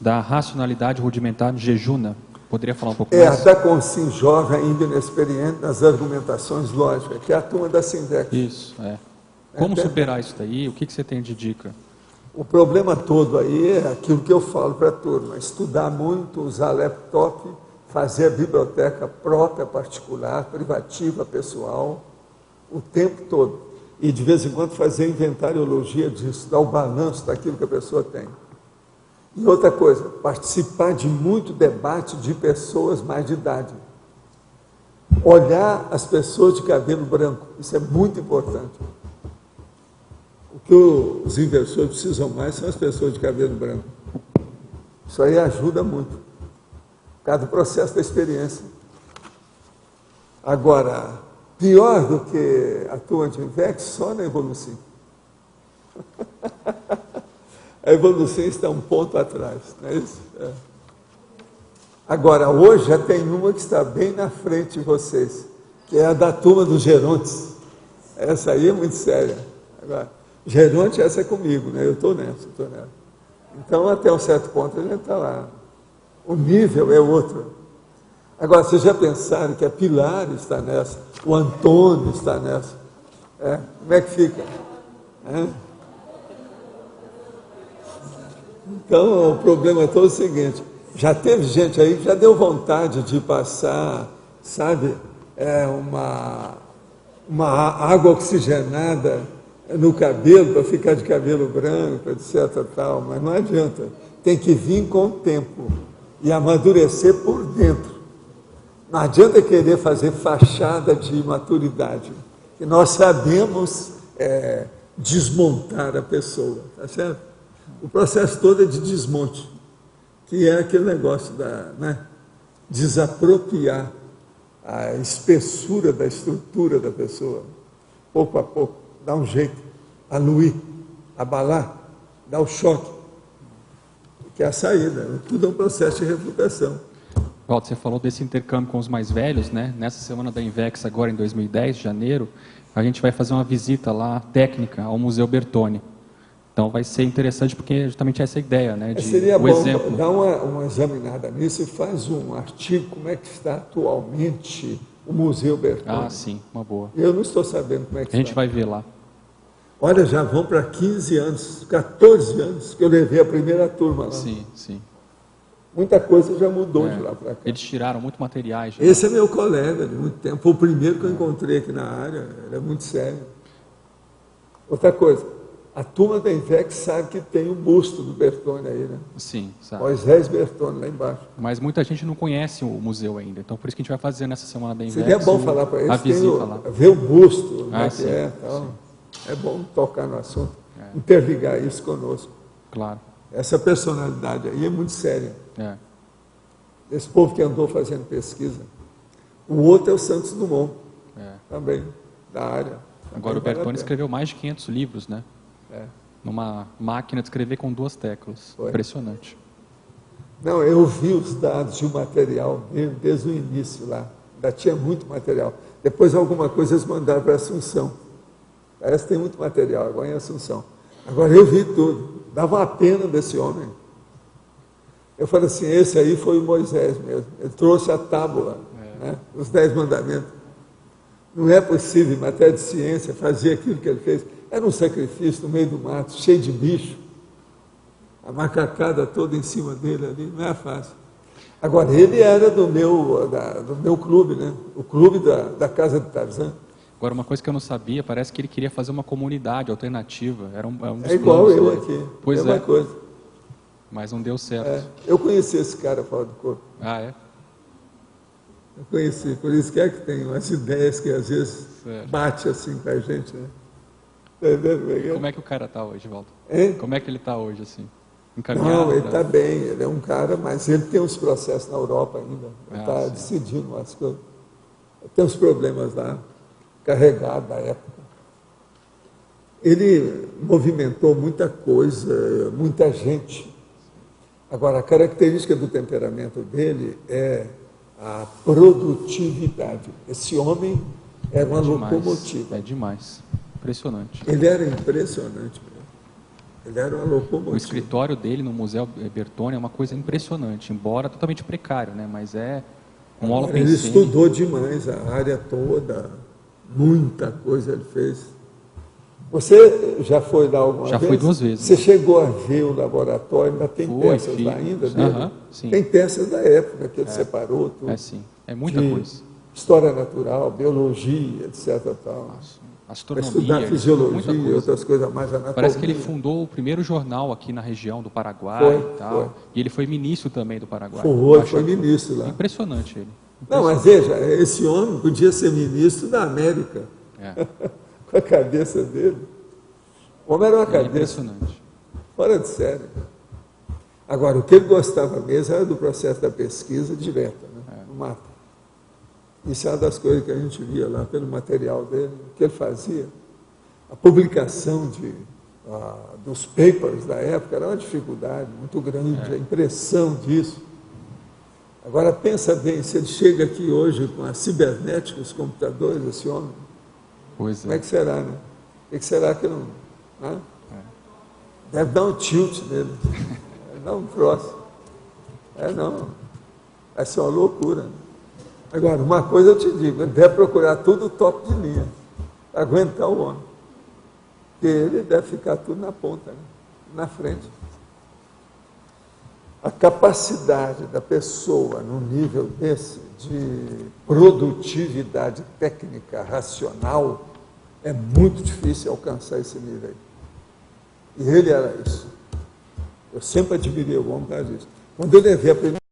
da racionalidade rudimentar de Jejuna? Poderia falar um pouco mais? Está com sim jovem, ainda inexperiente nas argumentações lógicas, que é a turma da Sindex. Isso, é. Como superar isso daí? O que você tem de dica? O problema todo aí é aquilo que eu falo para a turma, estudar muito, usar laptop, fazer a biblioteca própria, particular, privativa, pessoal, o tempo todo. E de vez em quando fazer inventariologia disso, dar o balanço daquilo que a pessoa tem. E outra coisa, participar de muito debate de pessoas mais de idade. Olhar as pessoas de cabelo branco, isso é muito importante. O que os inversores precisam mais são as pessoas de cabelo branco. Isso aí ajuda muito, por causa do processo da experiência. Agora, pior do que a turma de Invex, só na evolução. A evolução está um ponto atrás, não é isso? É. Agora, hoje já tem uma que está bem na frente de vocês, que é a da turma dos Gerontes. Essa aí é muito séria. Agora, Geronte, essa é comigo, né? Eu estou nessa, Então, até um certo ponto, ele está lá. O nível é outro. Agora, vocês já pensaram que a Pilar está nessa, o Antônio está nessa? Como é que fica? Então, o problema todo é o seguinte, já teve gente aí que já deu vontade de passar, sabe, uma água oxigenada no cabelo, para ficar de cabelo branco, etc. Tal, mas não adianta, tem que vir com o tempo e amadurecer por dentro. Não adianta querer fazer fachada de maturidade, que nós sabemos desmontar a pessoa, tá certo? O processo todo é de desmonte, que é aquele negócio desapropriar a espessura da estrutura da pessoa, pouco a pouco, dar um jeito, anuir, abalar, dar o choque, que é a saída, tudo é um processo de refutação. Walter, você falou desse intercâmbio com os mais velhos, né? Nessa semana da Invex, agora em 2010, janeiro, a gente vai fazer uma visita lá, técnica, ao Museu Bertone. Então vai ser interessante porque é justamente essa ideia, né? Seria bom dar uma examinada nisso e faz um artigo, como é que está atualmente o Museu Bertone. Ah, sim, uma boa. Eu não estou sabendo como é que está. A gente vai ver lá. Olha, já vão para 15 anos, 14 anos que eu levei a primeira turma lá. Sim, sim. Muita coisa já mudou de lá para cá. Eles tiraram muito materiais. Esse é meu colega de muito tempo, foi o primeiro que eu encontrei aqui na área, ele é muito sério. Outra coisa, a turma da Invex sabe que tem um busto do Bertone aí, né? Sim, sabe. Moisés Bertone, lá embaixo. Mas muita gente não conhece o museu ainda, então por isso que a gente vai fazer nessa semana da Invex. Seria bom falar para eles, a visita lá. ver o busto, como sim, é tal. É bom tocar no assunto, interligar isso conosco. Claro. Essa personalidade aí é muito séria. Esse povo que andou fazendo pesquisa. O outro é o Santos Dumont, também, da área. Agora o Bertone escreveu mais de 500 livros, né? Numa máquina de escrever com 2 teclas. Foi. Impressionante. Não, eu vi os dados de um material dele desde o início lá. Ainda tinha muito material. Depois alguma coisa eles mandaram para Assunção. Parece que tem muito material agora em Assunção. Agora eu vi tudo. Dava uma pena desse homem. Eu falei assim, esse aí foi o Moisés mesmo. Ele trouxe a tábua, né, os 10 mandamentos. Não é possível, em matéria de ciência, fazer aquilo que ele fez. Era um sacrifício no meio do mato, cheio de bicho. A macacada toda em cima dele ali, não é fácil. Agora, ele era do meu clube, né? O clube da Casa de Tarzan. Agora, uma coisa que eu não sabia, parece que ele queria fazer uma comunidade alternativa. Era um dos igual planos eu dele. aqui, pois mesma coisa. Mas não deu certo. Eu conheci esse cara fora do corpo. Ah, é? Eu conheci, por isso que é que tem umas ideias que às vezes bate assim com a gente, né? Como é que o cara está hoje, Walter? Hein? Como é que ele está hoje, assim? Encaminhado? Não, ele está bem, ele é um cara, mas ele tem uns processos na Europa ainda. Ele está decidindo umas coisas. Tem uns problemas lá, carregado da época. Ele movimentou muita coisa, muita gente. Agora, a característica do temperamento dele é a produtividade. Esse homem era uma locomotiva. É demais. Impressionante. Ele era impressionante. Ele era uma locomotiva. O escritório dele no Museu Bertone é uma coisa impressionante, embora totalmente precário, né? Mas é um aula Ele estudou demais a área toda, muita coisa ele fez. Você já foi lá alguma vez? Já fui 2 vezes. Você chegou a ver o laboratório, ainda tem peças lá ainda dele? Sim. Tem peças da época que ele separou. Tudo, sim. É muita coisa. História natural, biologia, etc. Tal. Astronomia. Estudar fisiologia e outras coisas mais anatomia. Parece que ele fundou o primeiro jornal aqui na região do Paraguai e tal. Foi. E ele foi ministro também do Paraguai. Foi ministro lá. Impressionante ele. Não, mas veja, esse homem podia ser ministro da América. Com a cabeça dele. O homem era uma cabeça. Impressionante. Fora de sério. Agora, o que ele gostava mesmo era do processo da pesquisa direta, né? No mato. Isso é uma das coisas que a gente via lá pelo material dele, o que ele fazia. A publicação dos papers da época, era uma dificuldade muito grande, a impressão disso. Agora, pensa bem, se ele chega aqui hoje com a cibernética, os computadores, esse homem, como é que será, né? O que será que não... Né? Deve dar um tilt nele, deve dar um troço. Não, vai ser uma loucura. Agora, uma coisa eu te digo, ele deve procurar tudo top de linha, para aguentar o homem. Porque ele deve ficar tudo na ponta, né? Na frente. A capacidade da pessoa, num nível desse, de produtividade técnica, racional, é muito difícil alcançar esse nível aí. E ele era isso. Eu sempre admirei o homem por causa disso. Quando eu levei a primeira